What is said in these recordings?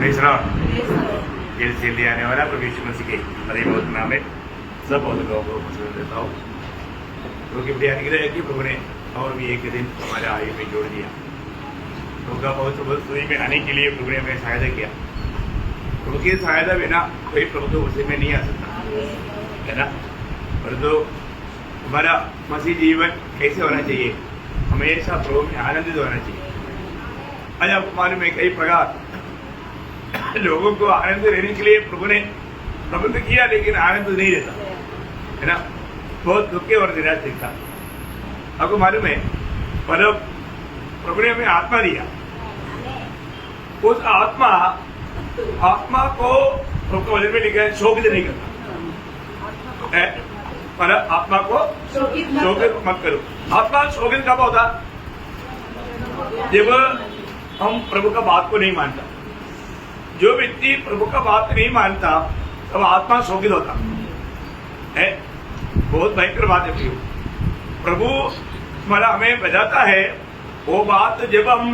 Jail से ले आने वाला प्रभु यीशु मसीह के अरे बहुत नाम है सब बहुत लोगों को मुझे देता हूँ क्योंकि बड़ी अनुग्रह की प्रभु ने और भी एक दिन हमारे आयु में जोड़ दिया। प्रभु का बहुत सूरी में आने के लिए प्रभु ने हमें सहायता किया। प्रभु की सहायता बिना कोई प्रभु तो उसी में नहीं आ सकता है ना। परंतु हमारा मसीह जीवन कैसे होना चाहिए, हमेशा प्रभु में आनंदित होना चाहिए। आज आपको मालूम है कई प्रकार लोगों को आनंद लेने के लिए प्रभु ने प्रबंध किया, लेकिन आनंद नहीं देता है ना। बहुत दुखे और निराश दिखता। आपको मालूम है मतलब प्रभु ने हमें आत्मा दिया, उस आत्मा को प्रभु के वचन में लिखा है शोकित नहीं करता है। मतलब आत्मा को शोकित मत करो। आत्मा शोकित कब होता? जब हम प्रभु का बात को नहीं मानता। जो व्यक्ति प्रभु का बात नहीं मानता तब आत्मा शोकित होता है। बहुत भयंकर बात है। प्रभु मतलब हमें बताता है वो बात जब हम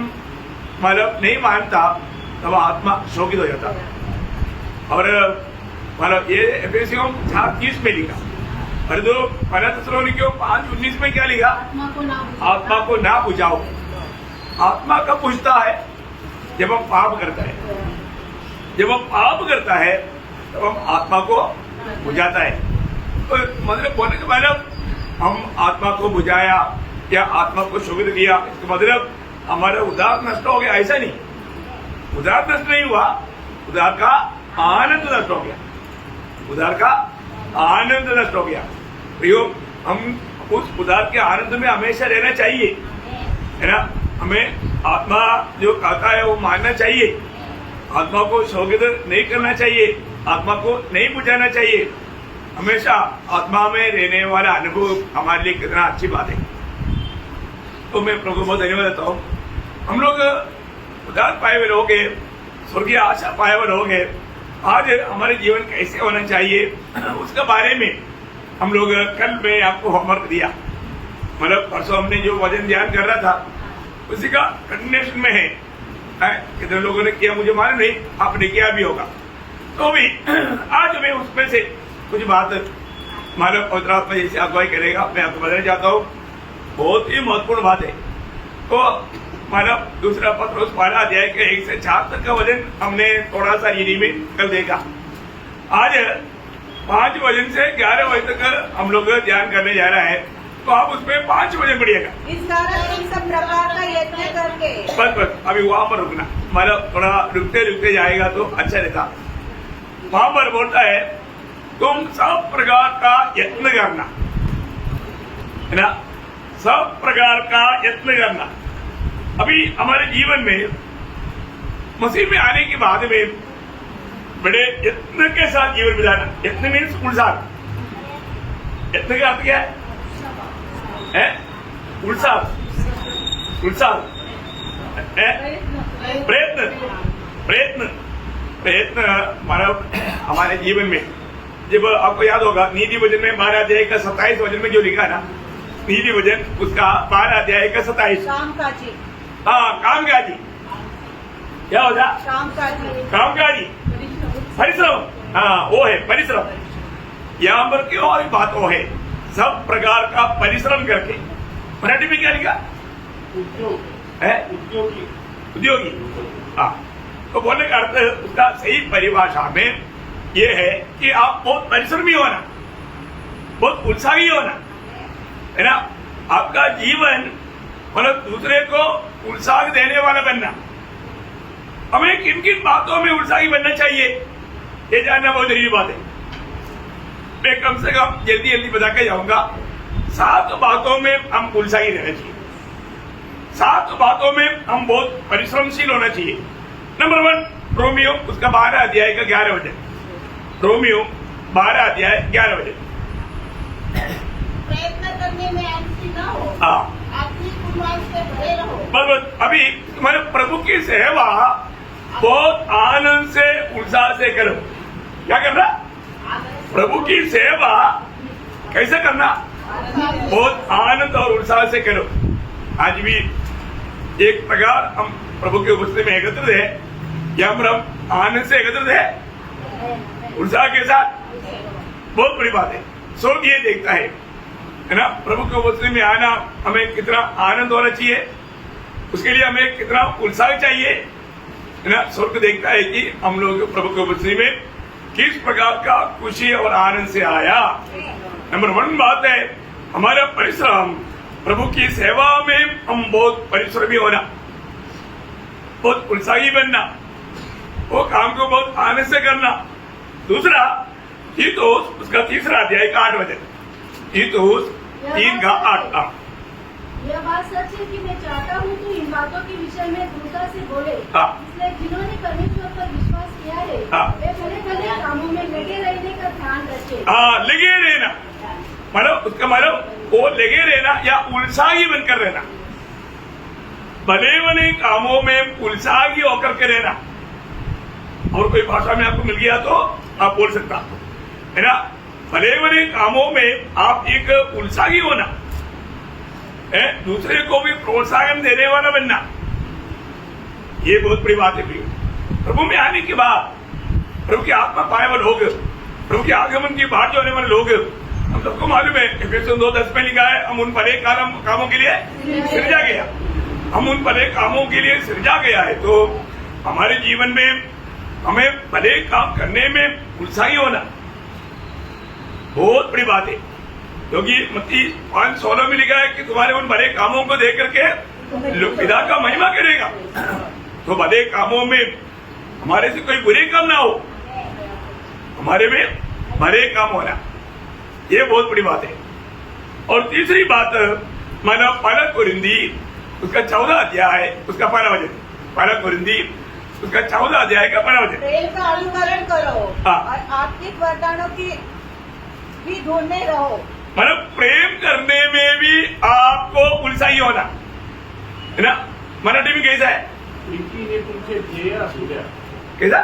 मतलब नहीं मानता तब आत्मा शोकित हो जाता। और मतलब ये एफेसियों 4:30 में लिखा, और जो थिस्सलुनीकियों 5:19 में क्या लिखा? आत्मा को ना बुझाओ। आत्मा कब बुझता है? जब हम पाप करता है। जब हम पाप करता है तब हम आत्मा को बुझाता है। तो मतलब बोलने के मतलब हम आत्मा को बुझाया या आत्मा को शोभित किया, इसका मतलब हमारा उद्धार नष्ट हो गया, ऐसा नहीं। उद्धार नष्ट नहीं हुआ, उद्धार का आनंद नष्ट हो गया। उद्धार का आनंद नष्ट हो गया। प्रियो, हम उस उद्धार के आनंद में हमेशा रहना चाहिए है ना। हमें आत्मा जो कहता है वो मानना चाहिए। आत्मा को शोकित नहीं करना चाहिए, आत्मा को नहीं बुझाना चाहिए। हमेशा आत्मा में रहने वाला अनुभव हमारे लिए कितना अच्छी बात है। तो मैं प्रभु को बहुत धन्यवाद देता हूँ। हम लोग उद्धार पाए हुए लोग हैं, स्वर्गीय आशा पाए हुए लोग हैं। आज हमारे जीवन कैसे होना चाहिए उसके बारे में हम लोग कल में आपको होमवर्क दिया। मतलब परसों हमने जो वचन ध्यान कर रहा था उसी का कंटिन्यूएशन में है। कितने लोगों ने किया मुझे मालूम नहीं, आपने किया भी होगा। तो भी आज मैं उसमें से कुछ बात मानव पवित्र आत्मा जैसे अगुवाई करेगा मैं आपको बताना चाहता हूँ। बहुत ही महत्वपूर्ण बात है। तो मानव दूसरा पत्रोस 12 अध्याय के 1 से 4 तक का वचन हमने थोड़ा सा रीडिंग में कल देखा। आज 5 वचन से 11 वचन तक हम लोग ध्यान करने जा रहा है। तो आप उसमें 5 वचन पढ़िएगा। इस कारण तुम सब प्रकार का यत्न करके बस अभी वहां पर रुकना, मतलब थोड़ा रुकते जाएगा तो अच्छा रहता। वहां पर बोलता है तुम सब प्रकार का यत्न करना है ना। सब प्रकार का यत्न करना। अभी हमारे जीवन में मसीह में आने के बाद में बड़े यत्न के साथ जीवन बिताना। यत्न मीन्स उल्लास। यत्न का अर्थ क्या है? उल्लास। प्रयत्न मानव हमारे जीवन में, जब आपको याद होगा नीति वचन में 12 अध्याय का 27 वचन में जो लिखा ना, नीति वचन उसका 12 अध्याय का 27 कामकाजी। हाँ, कामकाजी क्या होता? कामकाजी परिश्रम। हाँ, वो है परिश्रम। यहाँ पर क्यों और बात वो है सब प्रकार का परिश्रम करके। मराठी में क्या लिखा है? उद्योगी। हाँ, तो बोलने का अर्थ उसका सही परिभाषा में ये है कि आप बहुत परिश्रमी होना, बहुत उत्साही होना है ना। आपका जीवन मतलब दूसरे को उत्साह देने वाला बनना। हमें किन किन बातों में उत्साही बनना चाहिए ये जानना बहुत जरूरी बात है। मैं कम से कम जल्दी बता के जाऊंगा। 7 बातों में हम उत्साही रहना चाहिए। 7 बातों में हम बहुत परिश्रमशील होना चाहिए। नंबर 1 रोमियो उसका 12 अध्याय का 11 वचन। रोमियो 12 अध्याय 11 वचन। प्रयत्न करने में आलसी न हो, अपनी कुर्बानी से भरे रहो। बस अभी तुम्हारे प्रभु की सेवा बहुत आनंद से उत्साह से करो। क्या करना? प्रभु की सेवा कैसे करना? बहुत आनंद और उत्साह से करो। आज भी एक प्रकार हम प्रभु के उपस्थिति में एकत्रित है या हम आनंद से एकत्रित है, उत्साह के साथ, बहुत बड़ी बात है। स्वर्ग ये देखता है ना, प्रभु के उपस्थिति में आना हमें कितना आनंद होना चाहिए, उसके लिए हमें कितना उत्साह चाहिए, है ना। स्वर्ग देखता है कि हम लोग प्रभु के उपस्थिति में किस प्रकार का खुशी और आनंद से आया। नंबर 1 बात है हमारा परिश्रम, प्रभु की सेवा में हम बहुत परिश्रमी होना, बहुत उत्साही बनना, वो काम को बहुत आनंद से करना। दूसरा तीतुस उसका 3रा अध्याय का 8 वचन, तीतुस 3 का 8। यह बात सच है कि मैं चाहता हूँ कि इन बातों के विषय में दृढ़ता से बोले, इसलिए जिन्होंने परमेश्वर पर विश्वास किया है वे भले भले कामों में लगे रहने का ध्यान रखें। लगे रहना मतलब उसका मतलब वो लगे रहना या उत्साही बनकर रहना, भले भले कामों में उत्साही होकर के रहना। और कोई भाषा में आपको मिल गया तो आप बोल सकता है ना, भले भले कामों में आप एक उत्साही होना है, दूसरे को भी प्रोत्साहन देने वाला बनना, ये बहुत बड़ी बात है। प्रभु में आने के बाद प्रभु की आत्मा पाए वाले लोग, प्रभु के आगमन की बात जो होने वाले लोग, हम सबको मालूम है एफेसुस 2:10 में लिखा है हम उन भले कामों के लिए सृजा गया, हम उन भले कामों के लिए सृजा गया है। तो हमारे जीवन में हमें भले काम करने में उत्साही होना बहुत बड़ी बात है, क्योंकि मत्ती 5:16 में लिखा है कि तुम्हारे उन भले कामों को देख करके पिता का महिमा करेगा। तो भले कामों में हमारे से कोई बुरे काम ना हो, हमारे में भले काम होना, ये बहुत बड़ी बात है। और तीसरी बात माना पहला कुरिन्दी उसका 14 अध्याय उसका 1 वचन, पहला कुरिन्दी उसका 14 अध्याय का 1 वचन। प्रेम का अनुकरण करो और आत्मिक वरदानों की भी ढूंढने रहो। मतलब प्रेम करने में भी आपको उत्साही होना है ना। मराठी में कैसा है, कैसा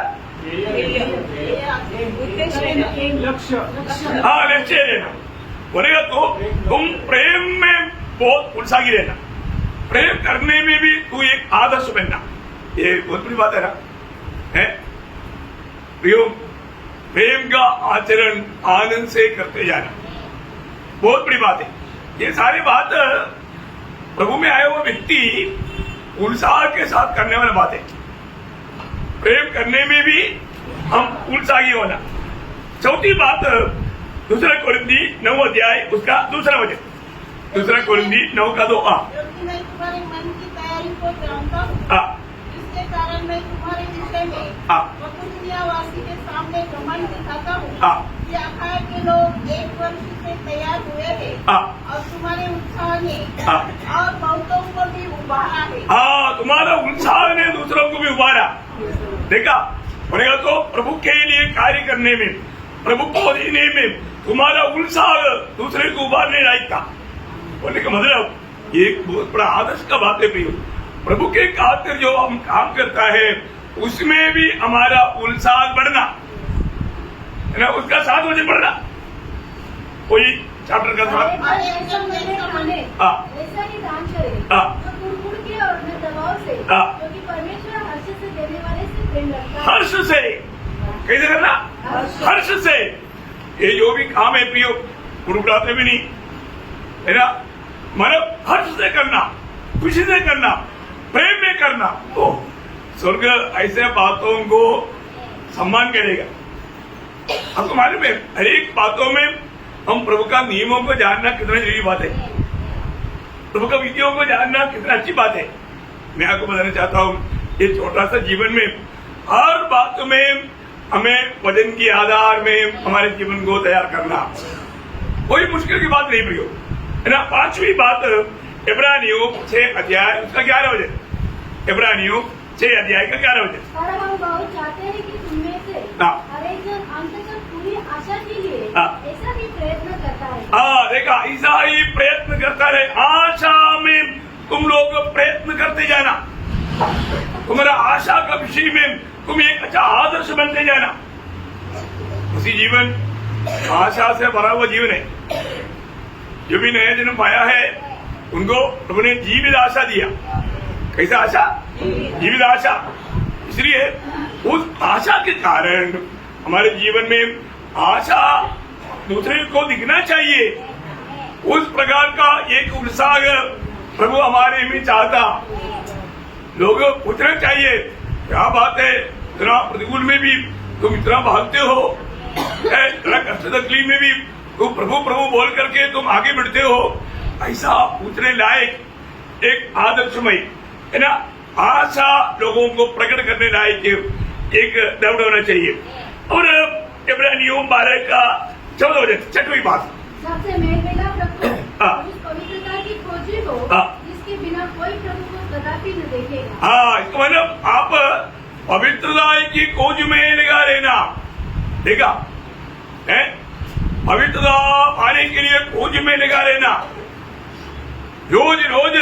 लक्ष्य लेना बोलेगा तो तुम प्रेम में बहुत उत्साही रहना, प्रेम करने में भी तू एक आदर्श बनना, ये बहुत बड़ी बात है ना है। प्रेम का आचरण आनंद से करते जाना बहुत बड़ी बात है। ये सारी बात प्रभु में आया हुआ व्यक्ति उत्साह के साथ करने वाली बात है। प्रेम करने में भी हम उत्साही होना। चौथी बात 2 कोरिन्थी 9 अध्याय उसका 2 वचन, 2 कोरिन्थी 9 का 2। क्योंकि मैं तुम्हारे मन की तैयारी को जानता हूँ, जिसके कारण मैं तुम्हारे विषय में मकुनियावासी के सामने घमंड दिखाता हूँ कि अखाया के लोग 1 वर्ष से तैयार हुए हैं और तुम्हारे उत्साह ने और बहुतों को भी उभारा है। तुम्हारा उत्साह ने दूसरों को भी उभारा। देखा बोलेगा तो प्रभु के लिए कार्य करने में, प्रभु को देने में तुम्हारा उत्साह दूसरे को उभारने लायक था। बोलने का मतलब ये बहुत बड़ा आदर्श का बात है प्रियो। प्रभु के खातिर जो हम काम करता है उसमें भी हमारा उत्साह बढ़ना है ना, उसका 7 वचन बढ़ना। कोई चैप्टर का ऐसा ही दान करे तो कुड़कुड़ के और न दबाव से, क्योंकि परमेश्वर हर्ष से देने वाले से प्रेम रखता है। हर्ष से कैसे करना, हर्ष से। ये जो भी काम है प्रियो कुड़कुड़ाते भी नहीं है ना, मतलब हर्ष से करना, खुशी से करना, प्रेम में करना। तो स्वर्ग ऐसे बातों को सम्मान करेगा। आपको मालूम है हर एक बातों में हम प्रभु का नियमों को जानना कितना जरूरी बात है, प्रभु का विधियों को जानना कितना अच्छी बात है। मैं आपको बताना चाहता हूँ ये छोटा सा जीवन में हर बात में हमें वचन के आधार में हमारे जीवन को तैयार करना कोई मुश्किल की बात नहीं प्रियो है ना। 5वीं बात इब्रानियों 6 अध्याय उसका 11 वचन, इब्रानियों 6 अध्याय का 11 वचन। और हम बहुत चाहते हैं कि तुममें से हर एक जन अंत तक पूरी आशा के लिए ऐसा ही प्रयत्न करता है। देखा ऐसा ही प्रयत्न करता रहे, आशा में तुम लोग प्रयत्न करते जाना, तुम्हारा आशा का विषय में तुम एक अच्छा आदर्श बनते जाना। उसी जीवन आशा से भरा हुआ जीवन है। जो भी नया जन्म पाया है उनको प्रभु ने जीवित आशा दिया। कैसा आशा, जीवित आशा। इसलिए उस आशा के कारण हमारे जीवन में आशा दूसरे को दिखना चाहिए। उस प्रकार का एक उत्साह प्रभु हमारे में चाहता। लोग पूछना चाहिए क्या बात है, इतना प्रतिकूल में भी तुम इतना भागते हो, इतना कष्ट तकलीफ में भी तुम प्रभु प्रभु बोल करके तुम आगे बढ़ते हो। ऐसा पूछने लायक एक आदर्शमय है ना आशा लोगों को प्रकट करने लायक एक दौड़ होना चाहिए। और इब्रानियों 12 का 14 वजह 6वीं बात सबसे मेलमिलाप रखो, उस पवित्रता की खोजी हो जिसके बिना कोई प्रभु को कदापि न देखेगा। हाँ, इसका मतलब आप पवित्रता की खोज में लगा रहना। देखा है, पवित्रता पाने के लिए खोज में लगा रहना, रोज रोज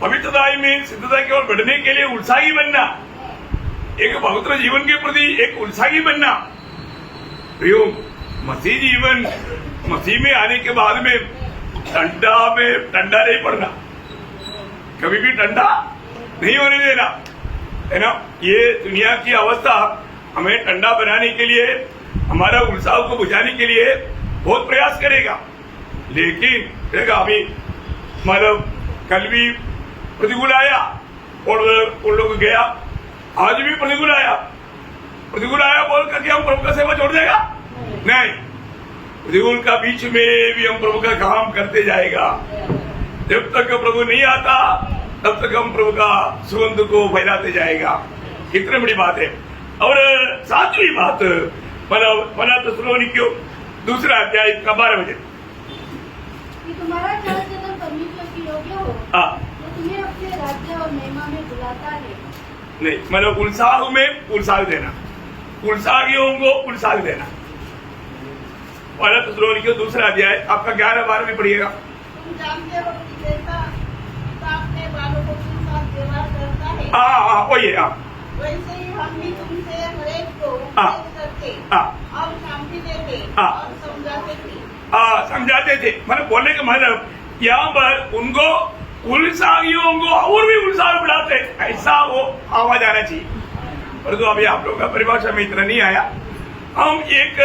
पवित्रता में सिद्धता की ओर बढ़ने के लिए उत्साही बनना, एक पवित्र जीवन के प्रति एक उत्साही बनना। मसीह जीवन, मसीह में आने के बाद में ठंडा नहीं पड़ना, कभी भी ठंडा नहीं होने देना, है ना। ये दुनिया की अवस्था हमें ठंडा बनाने के लिए, हमारा उत्साह को बुझाने के लिए बहुत प्रयास करेगा, लेकिन देखा अभी मतलब कल भी प्रतिकूल आया और उन लोग गया, आज भी प्रतिकूल आया बोल करके हम प्रभु का सेवा छोड़ देगा? नहीं, प्रतिकूल का बीच में भी हम प्रभु का काम करते जाएगा। जब तक प्रभु नहीं आता तब तक हम प्रभु का सुगंध को फैलाते जाएगा। कितनी बड़ी बात है। और 7वीं बात पहला थिस्सलुनीकियों 2 अध्याय का 12 वचन, तुम्हारा जन्म परमेश्वर की योग्य हो तो तुम्हें अपने राज्य और महिमा में बुलाता है। नहीं, मतलब उत्साह में उत्साह देना, उत्साहियों को उत्साह देना। पहला थिस्सलुनीकियों 2 अध्याय आपका 11-12 में पढ़िएगा। तुम जानते हो कि जैसा पिता अपने बालों को के साथ व्यवहार करता है, वही है, वैसे ही हम भी तुमसे हरेक को उपदेश करके और शांति देते और समझाते थे। मतलब बोलने का मतलब यहाँ पर उनको उत्साहियों को और भी उत्साह बढ़ाते, ऐसा वो आवाज आना चाहिए। परंतु अभी आप लोगों का परिभाषा में इतना नहीं आया। हम एक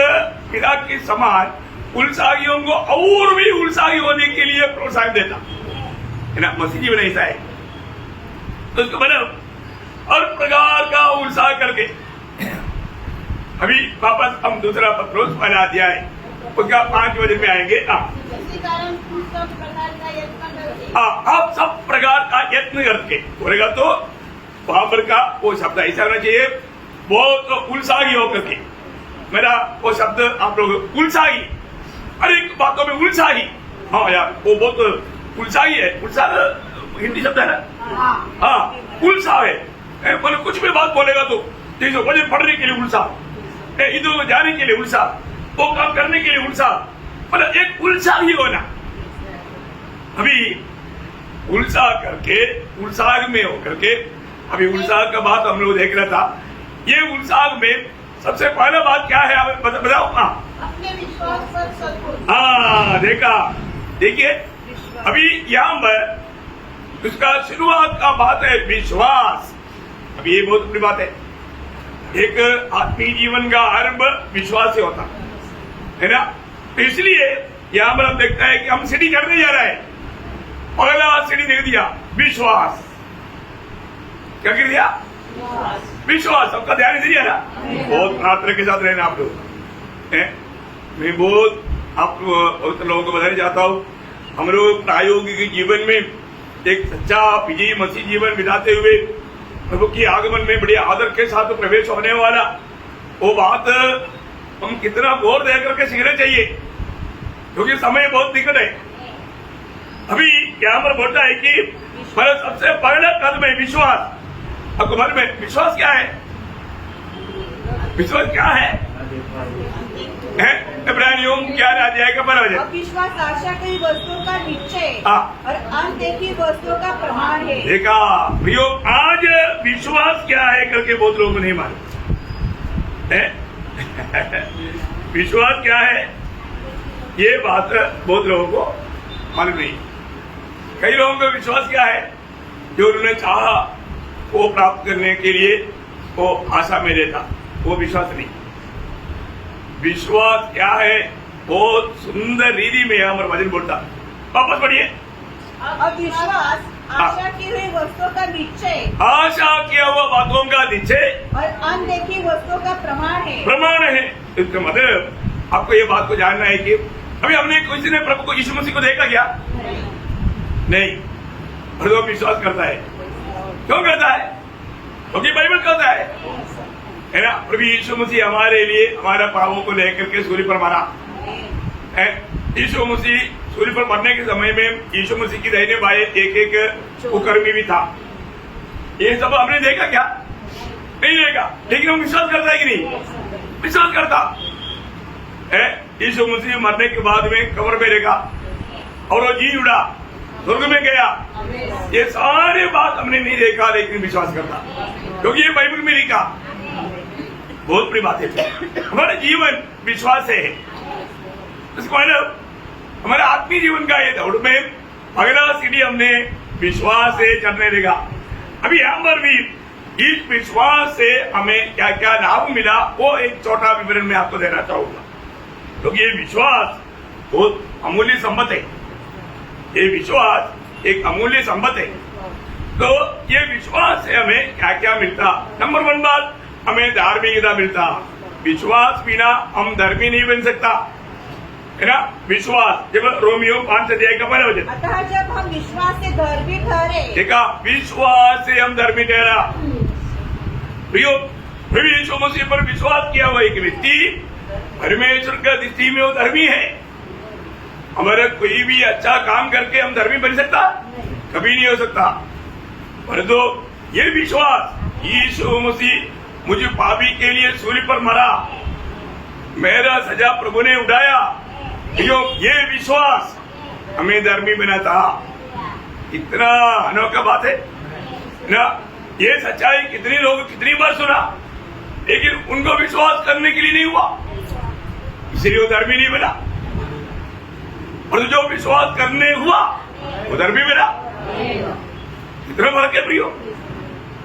पिता के समान उत्साहियों को और भी उत्साही होने के लिए प्रोत्साहन देता है ना। मसीह जीवन ऐसा है, तो उसको मतलब हर प्रकार का उत्साह करके। अभी वापस हम 2 पत्रोस पहला अध्याय उसका 5 वचन में आएंगे। इसी कारण तुम सब प्रकार का यत्न करके आप सब प्रकार का यत्न करके बोलेगा तो वहां पर का वो शब्द ऐसा होना चाहिए, बहुत उत्साही होकर के। मेरा वो शब्द आप लोग उत्साही, हर एक बातों में उत्साही। हाँ यार, वो बहुत उत्साही है। उत्साह हिंदी शब्द है ना। हाँ, उत्साह है, मतलब कुछ भी बात बोलेगा तो जैसे वजन पढ़ने के लिए उत्साह, इधर जाने के लिए उत्साह, वो काम करने के लिए उत्साह, मतलब एक उत्साही होना। अभी उत्साह करके, उत्साह में होकर के, अभी उत्साह का बात हम लोग देख रहा था। ये उत्साह में सबसे पहला बात क्या है आप बताओ? अपने विश्वास पर सद्बुद्धि। देखा, देखिए अभी यहाँ पर उसका शुरुआत का बात है विश्वास। अभी ये बहुत बड़ी बात है। एक आत्मीय जीवन का आरंभ विश्वास से होता है ना। तो इसलिए यहाँ पर हम देखते हैं कि हम सीढ़ी चढ़ने जा रहे हैं। पहला सीढ़ी देख दिया विश्वास। क्या कर दिया? विश्वास। सबका ध्यान इधर है ना। बहुत प्रार्थना के साथ रहना आप लोग। मैं बहुत आप लोगों को बताना चाहता हूँ, हम लोग प्रायोगिक जीवन में एक सच्चा विजयी मसीह जीवन बिताते हुए प्रभु की आगमन में बड़े आदर के साथ प्रवेश होने वाला, वो बात हम कितना गौर दे करके सीखना चाहिए, क्योंकि समय बहुत निकट है। अभी यहाँ पर बोलता है कि सबसे पहला कदम है विश्वास। आपको मन में विश्वास क्या है? विश्वास क्या है? इब्रानियों 11 अध्याय का 12 वचन। विश्वास आशा की वस्तुओं का निश्चय और अनदेखी वस्तुओं का प्रमाण है। देखा भैया, आज विश्वास क्या है करके बहुत लोगों को नहीं मालूम है। विश्वास क्या है ये बात बहुत लोगों को मालूम नहीं। कई लोगों का विश्वास क्या है? जो उन्होंने चाहा वो प्राप्त करने के लिए वो आशा में रहता, वो विश्वास नहीं। विश्वास क्या है? बहुत सुंदर रीति में हमारा वचन बोलता। वापस पढ़िए। अब विश्वास आशा की हुई वस्तुओं का निश्चय आशा किया हुआ बातों का निश्चय और अनदेखी वस्तुओं का प्रमाण है। प्रमाण है। इसका मतलब आपको ये बात को जानना है कि अभी हमने किसी ने प्रभु को यीशु मसीह को देखा क्या? नहीं। और वो विश्वास करता है। क्यों करता है? क्योंकि बाइबल कहता है ना, प्रभु यीशु मसीह हमारे लिए हमारा पापों को लेकर के सूली पर मरा। यीशु मसीह सूली पर मरने के समय में यीशु मसीह की दाहिने बाएं एक एक कुकर्मी भी था। ये सब हमने देखा क्या? नहीं देखा, लेकिन हम विश्वास करता है कि नहीं? विश्वास करता है। यीशु मसीह मरने के बाद में कब्र में रहेगा और वो जी उड़ा, स्वर्ग में गया। ये सारे बात हमने नहीं देखा, लेकिन विश्वास करता, क्योंकि ये बाइबल में लिखा। बहुत बड़ी बात है। हमारा जीवन विश्वास से है। इसको मतलब हमारे आत्मीय जीवन का ये दौड़ में अगला सीढ़ी हमने विश्वास से चलने देगा। अभी यहाँ पर भी इस विश्वास से हमें क्या क्या लाभ मिला, वो एक छोटा विवरण में आपको देना चाहूंगा, क्योंकि ये विश्वास बहुत अमूल्य संपत्ति है। ये विश्वास एक अमूल्य संपत्ति है। तो ये विश्वास से हमें क्या क्या मिलता? नंबर 1 बात, हमें धार्मिकता मिलता। विश्वास बिना हम धर्मी नहीं बन सकता, है ना। विश्वास, जब रोमियो 5 अध्याय का पहला वचन, अतः जब हम विश्वास से धर्मी ठहरे, देखा, विश्वास से हम धर्मी ठहरा। प्रियो, प्रभु यीशु मसीह पर विश्वास किया हुआ एक व्यक्ति परमेश्वर का दृष्टि में वो धर्मी है। हमारा कोई भी अच्छा काम करके हम धर्मी बन सकता? कभी नहीं हो सकता। परंतु ये विश्वास, यीशु मसीह मुझे पापी के लिए सूली पर मरा, मेरा सजा प्रभु ने उठाया, ये विश्वास हमें धर्मी बनाता। इतना अनोखा बात है ना। ये सच्चाई कितने लोग कितनी बार सुना, लेकिन उनको विश्वास करने के लिए नहीं हुआ, इसलिए वो धर्मी नहीं बना। और जो विश्वास करने हुआ वो धर्मी बना। कितना फर्क है प्रियो,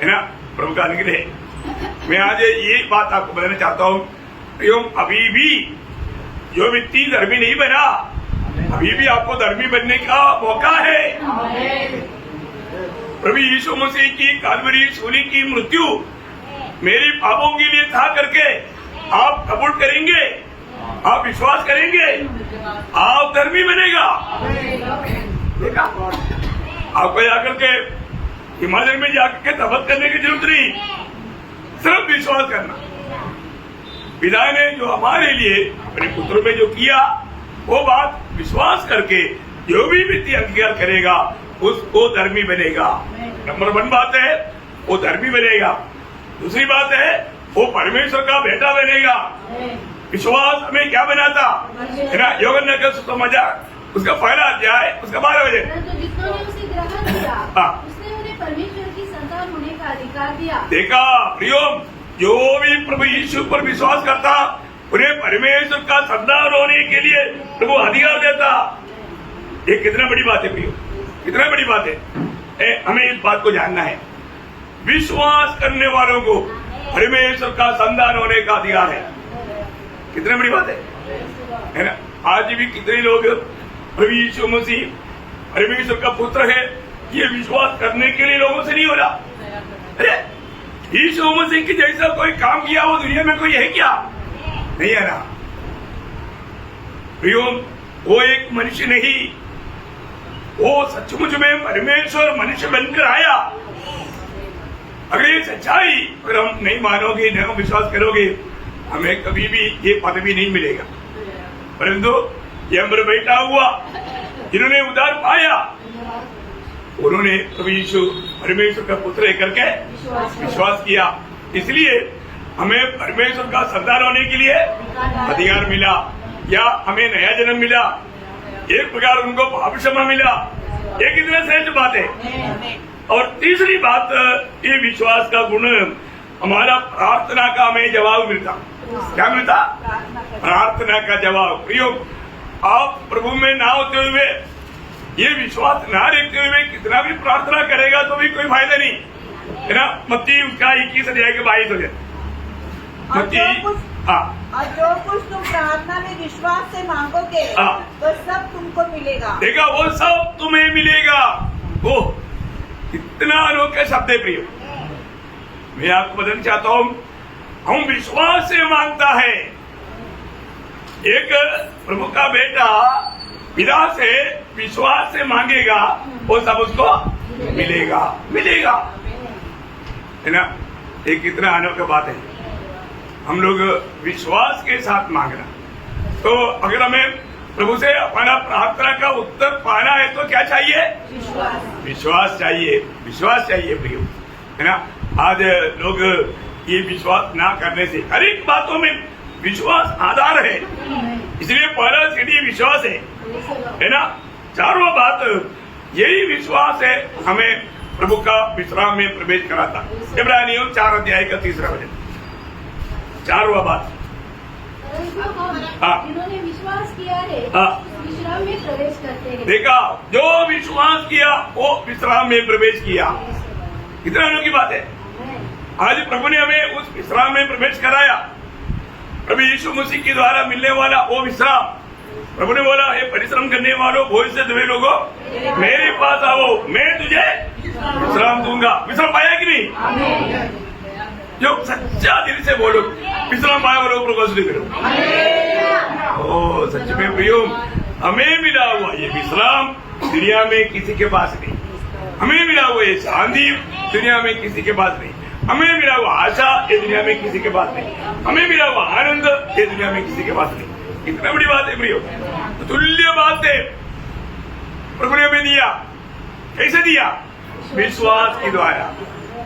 है ना। प्रभु का अनुग्रह। मैं आज ये बात आपको बताना चाहता हूँ प्रियो, अभी भी जो व्यक्ति धर्मी नहीं बना, अभी भी आपको धर्मी बनने का मौका है। प्रभु यीशु मसीह की काल्वरी सूली की मृत्यु मेरे पापों के लिए था करके आप कबूल करेंगे, आप विश्वास करेंगे, आप धर्मी बनेगा। देखा, आपको जाकर के हिमालय में जाकर के तपस्या करने की जरूरत नहीं, सिर्फ विश्वास करना। पिता ने जो हमारे लिए अपने पुत्र में जो किया, वो बात विश्वास करके जो भी व्यक्ति अंगीकार करेगा उसको धर्मी बनेगा। नंबर 1 बात है, वो धर्मी बनेगा। दूसरी बात है, वो परमेश्वर का बेटा बनेगा। विश्वास हमें क्या बनाता है ना। यूहन्ना का सुसमाचार उसका पहला अध्याय उसका 12 बजे, जिसने उसे ग्रहण किया उसने उन्हें परमेश्वर की संतान होने का अधिकार दिया। देखा प्रियो, जो भी प्रभु यीशु पर विश्वास करता उन्हें परमेश्वर का संतान होने के लिए प्रभु अधिकार देता। ये कितना बड़ी बात है प्रियो, कितना बड़ी बात है। हमें इस बात को जानना है, विश्वास करने वालों को परमेश्वर का संतान होने का अधिकार है। कितनी बड़ी बात है ना। आज भी कितने लोग प्रभु यीशु मसीह परमेश्वर का पुत्र है, ये विश्वास करने के लिए लोगों से नहीं हो रहा। अरे यीशु मसीह की जैसा कोई काम किया वो दुनिया में कोई है क्या? नहीं है ना प्रियो। वो एक मनुष्य नहीं, वो सचमुच में परमेश्वर मनुष्य बनकर आया। अगर ये सच्चाई अगर हम नहीं मानोगे, नहीं विश्वास करोगे, हमें कभी भी ये पदवी नहीं मिलेगा। परंतु ये अमर बैठा हुआ जिन्होंने उद्धार पाया, उन्होंने प्रभु यीशु परमेश्वर का पुत्र करके विश्वास किया। इसलिए हमें परमेश्वर का संतान होने के लिए अधिकार मिला, या हमें नया जन्म मिला। एक प्रकार उनको पाप क्षमा मिला। ये कितना श्रेष्ठ बात है। और तीसरी बात, ये विश्वास का गुण, हमारा प्रार्थना का हमें जवाब मिलता। क्या मिलता? प्रार्थना का जवाब। प्रियो, आप प्रभु में ना होते हुए, ये विश्वास ना रखते हुए कितना भी प्रार्थना करेगा तो भी कोई फायदा नहीं। है ना। मत्ती उसका 21 अध्याय के 22 हो जाए। मत्ती और जो कुछ तुम प्रार्थना में विश्वास से मांगोगे वो सब तुमको मिलेगा। देखा, वो सब तुम्हें मिलेगा। वो कितना अनोखा शब्द है प्रियो। मैं आपको बताना चाहता हूँ, हम विश्वास से मांगता है। एक प्रभु का बेटा पिता से विश्वास से मांगेगा, वो सब उसको मिलेगा, मिलेगा, है ना। ये कितना अनोखा बात है। हम लोग विश्वास के साथ मांगना। तो अगर हमें प्रभु से अपना प्रार्थना का उत्तर पाना है तो क्या चाहिए? विश्वास चाहिए, विश्वास चाहिए प्रियो, है ना। आज लोग ये विश्वास ना करने से, हर एक बातों में विश्वास आधार है, इसलिए पहला सीढ़ी विश्वास है ना। चारों बात यही विश्वास है हमें प्रभु का विश्राम में प्रवेश कराता। इब्रानियों 4 अध्याय का 3 वचन, चारों बात। जिन्होंने विश्वास किया है विश्राम में प्रवेश करते हैं। देखा, जो विश्वास किया वो विश्राम में प्रवेश किया। कितना अनोखी बात है। आज प्रभु ने हमें उस विश्राम में प्रवेश कराया। प्रभु यीशु मसीह के द्वारा मिलने वाला वो विश्राम। प्रभु ने बोला, हे परिश्रम करने वालों, बोझ से दबे लोगों, मेरे पास आओ, मैं तुझे विश्राम दूंगा। विश्राम पाया कि नहीं? जो सच्चा दिल से बोलो विश्राम पाया बोलो, प्रभु से करो। ओ सच में प्रियो, हमें मिला हुआ ये विश्राम दुनिया में किसी के पास नहीं। हमें मिला हुआ ये शांति दुनिया में किसी के पास नहीं। हमें मिला हुआ आशा ये दुनिया में किसी के पास नहीं। हमें मिला हुआ आनंद ये दुनिया में किसी के पास नहीं। कितना बड़ी बात है प्रियो, तुल्य बात है प्रभु ने हमें दिया। कैसे दिया? विश्वास के द्वारा।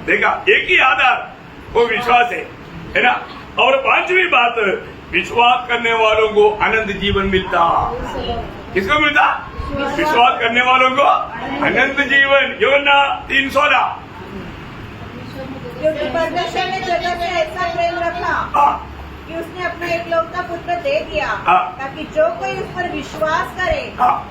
देखा, एक ही आधार वो विश्वास है ना। और 5वीं बात, विश्वास करने वालों को अनंत जीवन मिलता। किसको मिलता? विश्वास करने वालों को अनंत जीवन। यूहन्ना 3:16। क्योंकि परमेश्वर ने जगत में ऐसा प्रेम रखा कि उसने अपना एकलौता पुत्र दे दिया, ताकि जो कोई उस पर विश्वास करे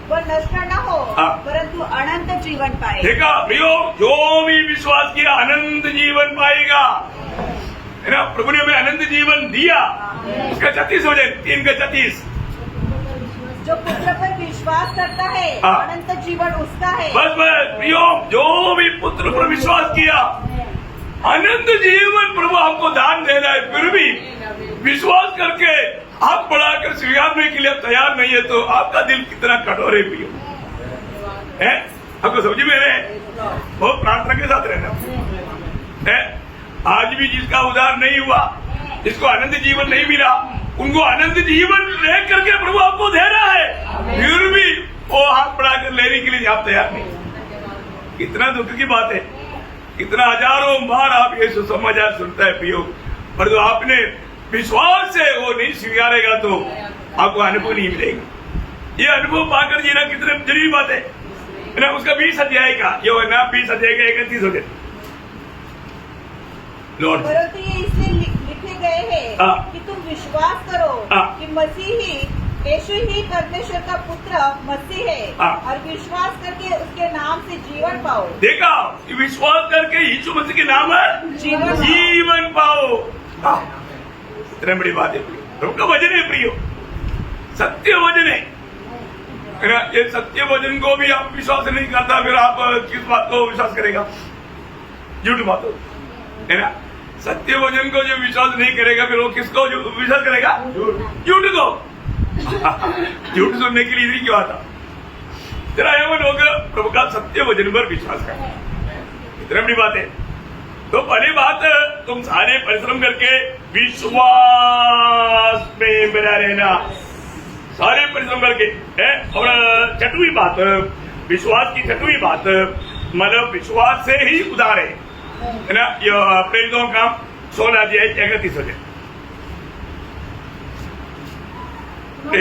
वह नष्ट न हो परंतु अनंत जीवन पाए। देखा प्रियो, जो भी विश्वास किया अनंत जीवन पाएगा, है ना। प्रभु ने हमें अनंत जीवन दिया। उसका 36 हो जाए, 3 का 36। जो पुत्र पर विश्वास करता है अनंत जीवन उसका है। बस बस प्रियो, जो भी पुत्र पर विश्वास किया अनंत जीवन प्रभु आपको दान दे रहा है। फिर भी विश्वास करके आप बढ़ाकर स्वीकारने के लिए तैयार नहीं है तो आपका दिल कितना कठोर है प्रियो, है। आपको समझ में रहे, बहुत प्रार्थना के साथ रहना है। आज भी जिसका उद्धार नहीं हुआ, जिसको अनंत जीवन नहीं मिला, उनको अनंत जीवन ले करके प्रभु आपको दे रहा है। फिर भी वो हाथ बढ़ाकर लेने के लिए आप तैयार नहीं। कितना दुख की बात है। कितना हजारों बार आप ये सुसमाचार सुनता है प्रियो, पर जो आपने विश्वास से वो नहीं स्वीकारेगा तो आपको अनुभव नहीं मिलेगा। ये अनुभव पाकर जीना कितने जरूरी बात है ना। उसका 20 अध्याय का यूहन्ना 20 अध्याय का 31 हो गए। लॉर्ड परंतु ये इसलिए लिखे गए हैं कि तुम विश्वास करो कि मसीह ही यीशु ही परमेश्वर का पुत्र मसीह है और विश्वास करके उसके नाम से जीवन पाओ। देखा, विश्वास करके यीशु मसीह के नाम है जीवन पाओ। इतनी बड़ी बात है। प्रभु का वचन है प्रियो, सत्य वचन है ना। ये सत्य वचन को भी आप विश्वास नहीं करता, फिर आप किस बात को विश्वास करेगा? झूठ बात है ना। सत्य वचन को जो विश्वास नहीं करेगा फिर वो किसको विश्वास करेगा? झूठ को। झूठ सुनने के लिए इधर क्यों आता? तेरा एवं लोग प्रभु का सत्य वचन पर विश्वास करते हैं। इतनी बड़ी बात है। तो पहली बात, तुम सारे परिश्रम करके विश्वास में बना रहना, सारे परिश्रम करके है। और 6वीं बात, विश्वास की 6वीं बात, मतलब विश्वास से ही उधार है ना। प्रेरितों का 16 अध्याय 31 हो जाए। तो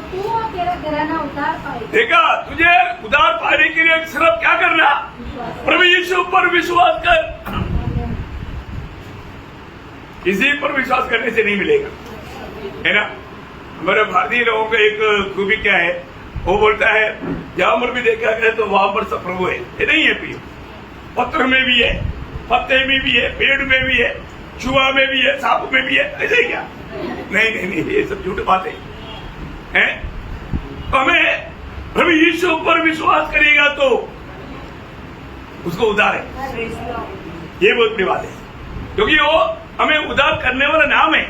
तू और तेरा घराना उधार पाएगा। देखा, तुझे उधार पाने के लिए सिर्फ क्या करना? प्रभु यीशु पर विश्वास कर। किसी पर विश्वास करने से नहीं मिलेगा, है ना। हमारे भारतीय लोगों का एक खूबी क्या है, वो बोलता है जहां पर भी देखा गया तो वहां पर सब प्रभु है। ये नहीं है प्रियो। पत्थर में भी है, पत्ते में भी है, पेड़ में भी है, चूहा में भी है, सांप में भी है, ऐसे क्या? नहीं नहीं नहीं, ये सब झूठ बातें हैं। हमें प्रभु यीशु पर विश्वास करेगा तो उसको उद्धार है, ये बहुत बड़ी बात है, क्योंकि वो हमें उद्धार करने वाला नाम है।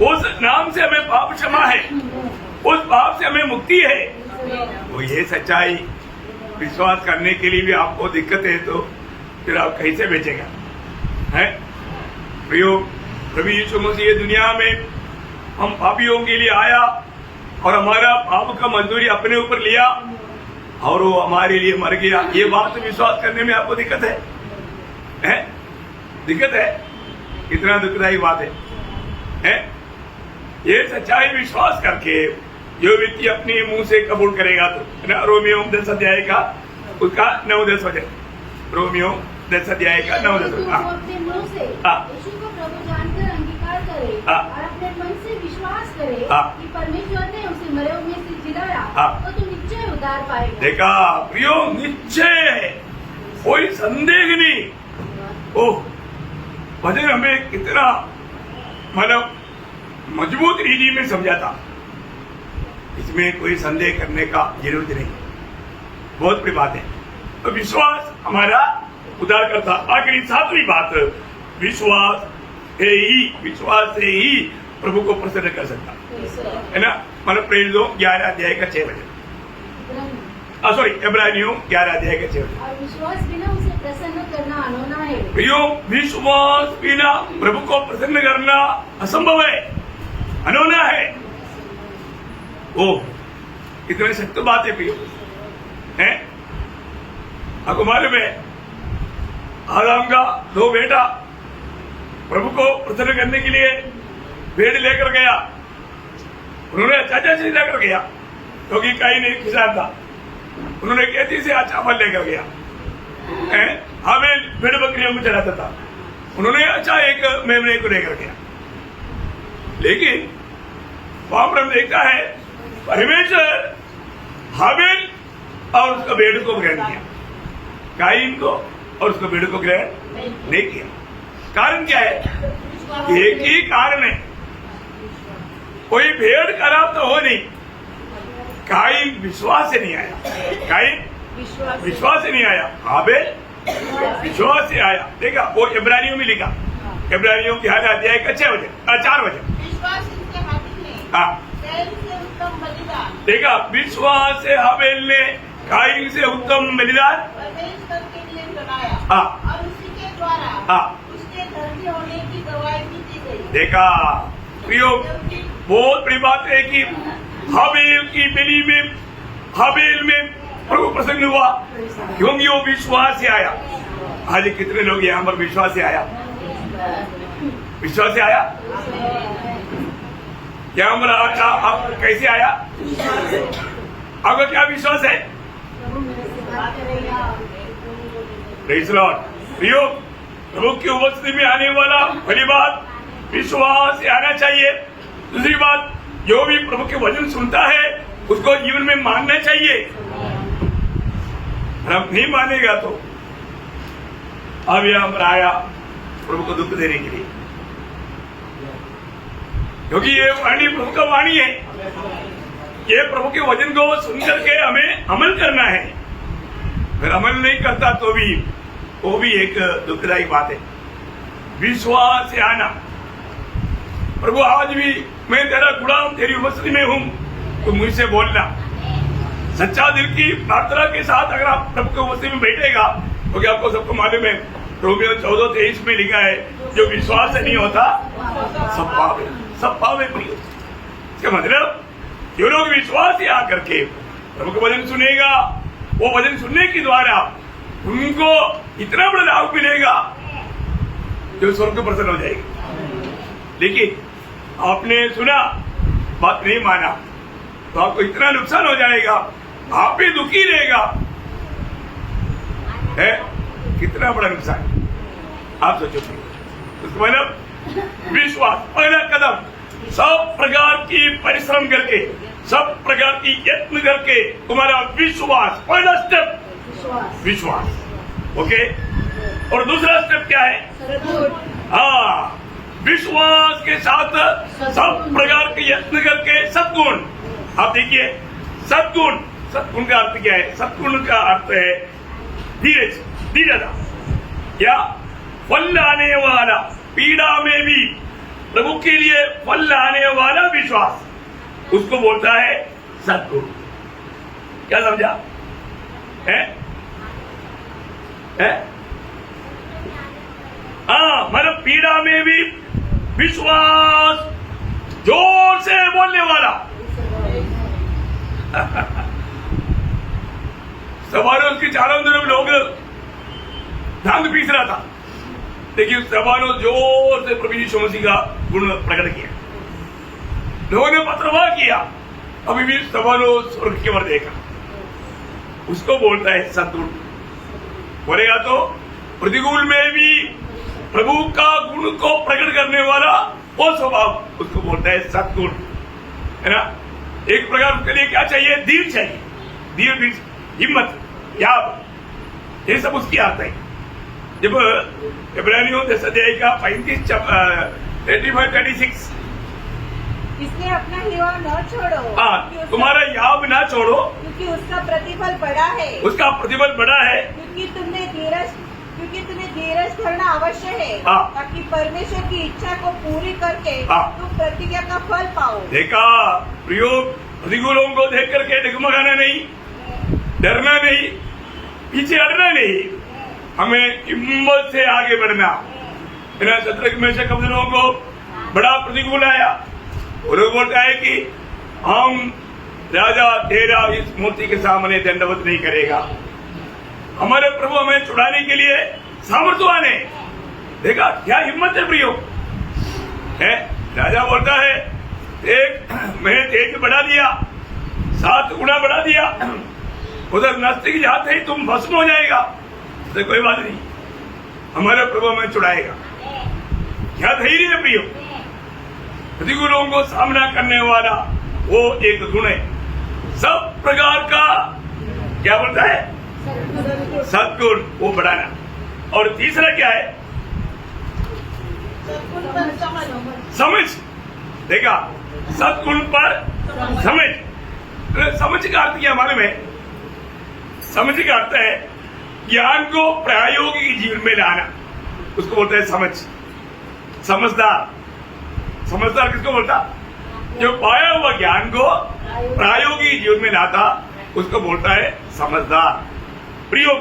उस नाम से हमें पाप क्षमा है, उस पाप से हमें मुक्ति है। तो ये सच्चाई विश्वास करने के लिए भी आपको दिक्कत है, तो फिर आप कैसे बेचेगा? है प्रियो, प्रभु यीशु मसीह दुनिया में हम पापियों के लिए आया और हमारा पाप का मजदूरी अपने ऊपर लिया और वो हमारे लिए मर गया। ये बात विश्वास करने में आपको दिक्कत है? दिक्कत है? कितना दुखदायी बात है? ये सच्चाई विश्वास करके जो व्यक्ति अपने मुंह से कबूल करेगा तो ना, रोमियो 10 अध्याय का उसका 9-10 वचन, रोमियो 10 अध्याय का 9-10 वचन। अपने मुंह से यीशु को प्रभु जानकर अंगीकार करे और अपने मन से विश्वास करे कि परमेश्वर ने उसे मरे हुए में से जिलाया, तो तू निश्चय उद्धार पाएगा। देखा प्रियो, निश्चय है, कोई संदेह नहीं। ओह, वचन हमें कितना मतलब मजबूत रीति में समझाता, इसमें कोई संदेह करने का जरूरत नहीं, बहुत बड़ी बात है। तो विश्वास हमारा उद्धार करता। आखिरी 7वीं बात, विश्वास से ही प्रभु को प्रसन्न कर सकता है ना। मतलब प्रेरितों 11 अध्याय का 6 वचन, सॉरी इब्रानियों 11 अध्याय का 6 वचन। और विश्वास बिना उसे प्रसन्न करना अनहोना है। प्रियो, विश्वास बिना प्रभु को प्रसन्न करना असंभव है, अनहोना है। ओह, कितने सत्य बात है प्रियो, है? आपको मालूम है, आदम का 2 बेटा प्रभु को प्रसन्न करने के लिए भेड़ लेकर गया। उन्होंने अच्छा से लेकर गया, क्योंकि कहीं नहीं किसान था। उन्होंने खेती से अच्छा फल लेकर गया। हमें भेड़ बकरियों में चलाता था, उन्होंने अच्छा एक मेमने को लेकर गया। लेकिन वहां पर हम देखता है परमेश्वर हाबिल और उसका भेड़ को ग्रहण किया, काइन को और उसका भेड़ को ग्रहण नहीं किया। कारण क्या है? एक ही कारण है, कोई भेड़ खराब तो हो नहीं, काइन विश्वास से नहीं आया, काइन विश्वास से नहीं आया, हाबिल विश्वास से आया। देखा वो इब्रानियों में लिखा, इब्रानियों के 11 अध्याय का 4 वचन। विश्वास इनके हाबिल ने कैन से उत्तम बलिदान, देखा, विश्वास से हाबिल ने काइन से उत्तम बलिदान परमेश्वर के लिए चढ़ाया और उसी के द्वारा उसके धर्मी होने की गवाही दी गई। देखा प्रियो, बहुत बड़ी बात है कि हाबिल की बलि में, हाबिल में प्रभु प्रसन्न हुआ, क्योंकि वो विश्वास से आया। आज कितने लोग यहाँ पर विश्वास से आया, विश्वास से आया? यहाँ पर आप कैसे आया? आपका क्या विश्वास है? Praise the Lord. प्रियो, प्रभु की उपस्थिति में आने वाला पहली बात विश्वास से आना चाहिए। दूसरी बात, जो भी प्रभु के वचन सुनता है उसको जीवन में मानना चाहिए। हम नहीं मानेगा तो अब यहाँ पर आया प्रभु को दुख देने के लिए, क्योंकि ये वाणी प्रभु का वाणी है। ये प्रभु के वचन को सुन करके हमें अमल करना है। अगर अमल नहीं करता तो भी वो भी एक दुखदायी बात है। विश्वास से आना, प्रभु आज भी मैं तेरा गुलाम तेरी उपस्थिति में हूं, तो मुझसे बोलना। सच्चा दिल की प्रार्थना के साथ अगर आप प्रभु के उपस्थिति में बैठेगा, क्योंकि आपको सबको मालूम है रोमियो 14:23 में लिखा है, जो विश्वास से नहीं होता सब पाप है, सब पाप है। इसका मतलब जो लोग विश्वास से आकर के प्रभु का वचन सुनेगा, वो वचन सुनने के द्वारा उनको इतना बड़ा लाभ मिलेगा जो स्वर्ग को प्रसन्न हो जाएगा। लेकिन आपने सुना, बात नहीं माना, तो आपको इतना नुकसान हो जाएगा, आप भी दुखी रहेगा। है कितना बड़ा नुकसान, आप सोचो। उसका मतलब विश्वास, पहला कदम, सब प्रकार की परिश्रम करके, सब प्रकार की यत्न करके तुम्हारा विश्वास, पहला स्टेप विश्वास। ओके। और दूसरा स्टेप क्या है? हाँ, विश्वास के साथ सब प्रकार के यत्न करके सद्गुण। आप देखिए, सद्गुण, सद्गुण का अर्थ क्या है? सद्गुण का अर्थ है धीरज, धीरता, या फल लाने वाला, पीड़ा में भी प्रभु के लिए फल लाने वाला विश्वास, उसको बोलता है सद्गुण। क्या समझा? है? हाँ, मतलब पीड़ा में भी विश्वास, जोर से बोलने वाला। सवारों के चारों तरफ लोग धांग पीस रहा था, लेकिन सवारों जोर से प्रभु यीशु मसीह का गुण प्रकट किया। लोगों ने पत्रवाह किया, अभी भी सवारों स्वर्ग की ओर देखा। उसको बोलता है सद्गुण। बोलेगा तो प्रतिकूल में भी प्रभु का गुण को प्रकट करने वाला वो स्वभाव, उसको बोलता है सद्गुण, है ना। एक प्रकार उसके लिए क्या चाहिए? धीर चाहिए, धीर, हिम्मत, याद, ये सब उसकी आता है। जब इब्रानियों 10 अध्याय का 35-36, इसलिए अपना हिवा न छोड़ो। हाँ, तुम्हारा याब ना छोड़ो, क्योंकि उसका प्रतिफल बड़ा है। उसका प्रतिफल बड़ा है। क्योंकि तुम्हें धीरज धरना आवश्यक है, ताकि परमेश्वर की इच्छा को पूरी करके तुम प्रतिज्ञा का फल पाओ। देखा प्रियो, प्रतिकूलों को देख करके डगमगाना नहीं, डरना नहीं, पीछे हटना नहीं, हमें हिम्मत से आगे बढ़ना। शत्रु में से कब्जों को बड़ा प्रतिकूल आया, और वो बोलता है कि हम राजा तेरा इस मूर्ति के सामने दंडवत नहीं करेगा। हमारे प्रभु हमें छुड़ाने के लिए सामर्थ्यवान है। देखा क्या हिम्मत है प्रियो, है? राजा बोलता है मैंने तेज बढ़ा दिया, 7 गुना बढ़ा दिया, उधर नास्तिक जाते ही तुम भस्म हो जाएगा। तो कोई बात नहीं, हमारे प्रभु हमें छुड़ाएगा। क्या धैर्य है प्रियो, प्रतिकूलों को सामना करने वाला वो एक गुण है। सब प्रकार का क्या बोलता है? सद्गुण, वो बढ़ाना। और तीसरा क्या है? समझ। देखा, सद्गुण पर समझ। समझ का अर्थ क्या मालूम है? समझ का अर्थ है ज्ञान को प्रायोगिक जीवन में लाना, उसको बोलता है समझ। समझदार, समझदार किसको बोलता? जो पाया हुआ ज्ञान को प्रायोगिक जीवन में लाता, उसको बोलता है समझदार। प्रियो,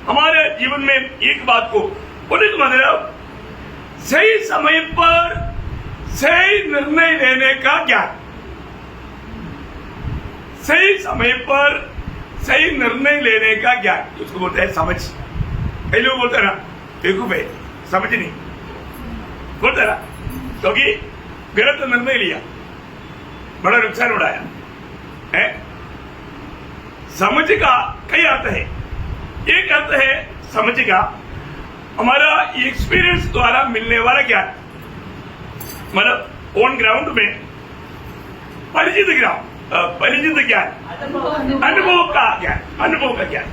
हमारे जीवन में एक बात को बोले तो मतलब सही समय पर सही निर्णय लेने का ज्ञान, सही समय पर सही निर्णय लेने का ज्ञान, उसको बोलते हैं समझ। कई लोग बोलते हैं ना बेवकूफ है, समझ नहीं बोलते ना, क्योंकि गलत निर्णय लिया, बड़ा नुकसान उड़ाया है। समझ का कई अर्थ है। एक अर्थ है समझ का हमारा एक्सपीरियंस द्वारा मिलने वाला ज्ञान, मतलब ऑन ग्राउंड में परिचित ज्ञान, अनुभव का ज्ञान।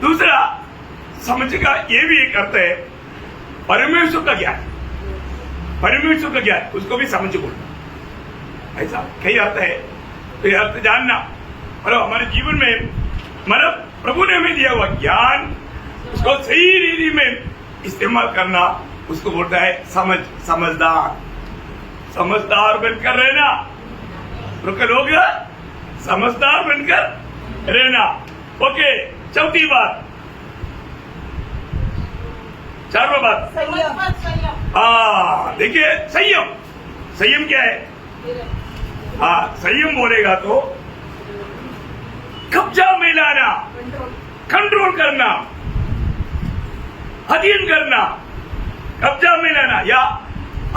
दूसरा समझ का ये भी एक अर्थ है परमेश्वर का ज्ञान, उसको भी समझ बोलना। ऐसा कई अर्थ है, तो ये अर्थ जानना, मतलब हमारे जीवन में मतलब प्रभु ने हमें दिया हुआ ज्ञान, उसको सही रीति में इस्तेमाल करना, उसको बोलता है समझदार बनकर रहना। लोग समझदार बनकर रहना। ओके, चौथी बात, 4वां बात, देखिए संयम क्या है? संयम बोलेगा तो कब्जा में लाना, कंट्रोल करना, अधीन करना, कब्जा में लाना, या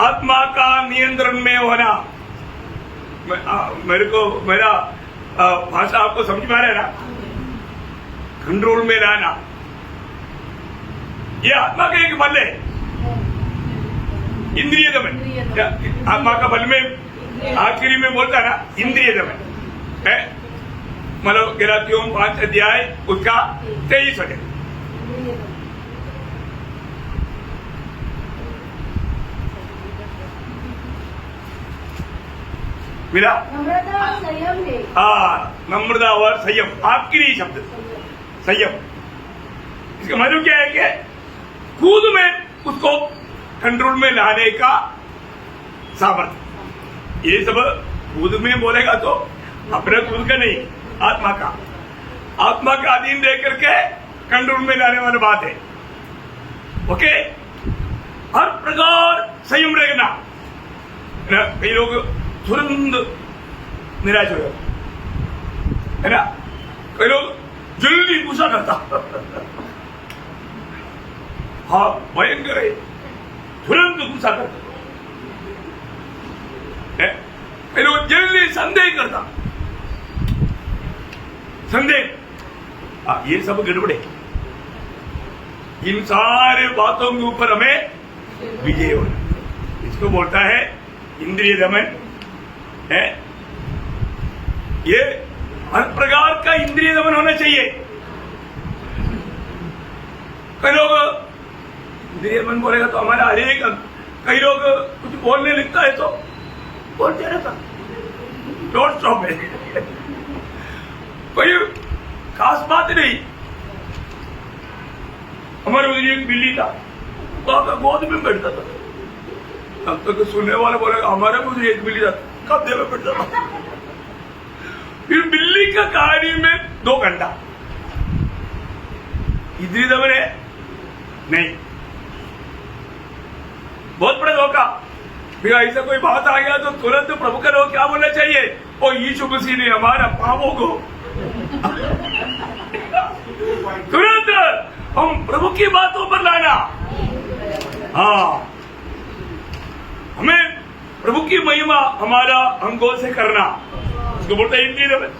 आत्मा का नियंत्रण में होना। मेरा भाषा आपको समझ में आ रहा है ना? कंट्रोल में लाना, ये आत्मा का एक बल है, इंद्रिय दमन। आत्मा का बल में आखिरी में बोलता है ना इंद्रिय दमन है, मतलब गलातियों 5 अध्याय उसका 23 वचन। मिला? नम्रता और संयम है। नम्रता और संयम, आखिरी शब्द संयम। इसका मतलब क्या है कि खुद में उसको कंट्रोल में लाने का सामर्थ्य। ये सब खुद में बोलेगा तो अपने खुद का नहीं, आत्मा का अधीन रह करके कंट्रोल में लाने वाली बात है। ओके, हर प्रकार संयम रखना। कई लोग तुरंत निराश हो जाते है ना, कई लोग जल्दी गुस्सा करता। हाँ, भयंकर है, तुरंत गुस्सा करता है। कई लोग जल्दी संदेह करता, संदेह। ये सब गड़बड़े। इन सारे बातों के ऊपर हमें विजय होना, इसको बोलता है इंद्रिय दमन है। ये हर प्रकार का इंद्रिय दमन होना चाहिए। कई लोग इंद्रिय दमन बोलेगा तो हमारा हर एक, कई लोग कुछ बोलने लगता है तो बोलते रहता, डोंट स्टॉप है। कोई खास बात नहीं। हमारे उधर एक बिल्ली था, तो गोद में बैठता था। तब तक सुनने वाला बोलेगा हमारे उधर एक बिल्ली था, कब्जे में बैठता था। फिर बिल्ली का कहानी में 2 घंटा इंद्रिय दमन है नहीं, बहुत बड़ा धोखा। फिर ऐसा कोई बात आ गया तो तुरंत प्रभु का लोग क्या बोलना चाहिए? ओ यीशु मसीह ने हमारा पापों को तुरंत हम प्रभु की बातों पर लाना। हाँ, हमें प्रभु की महिमा हमारा अंगों से करना, उसको बोलते हैं इंद्रिय दमन।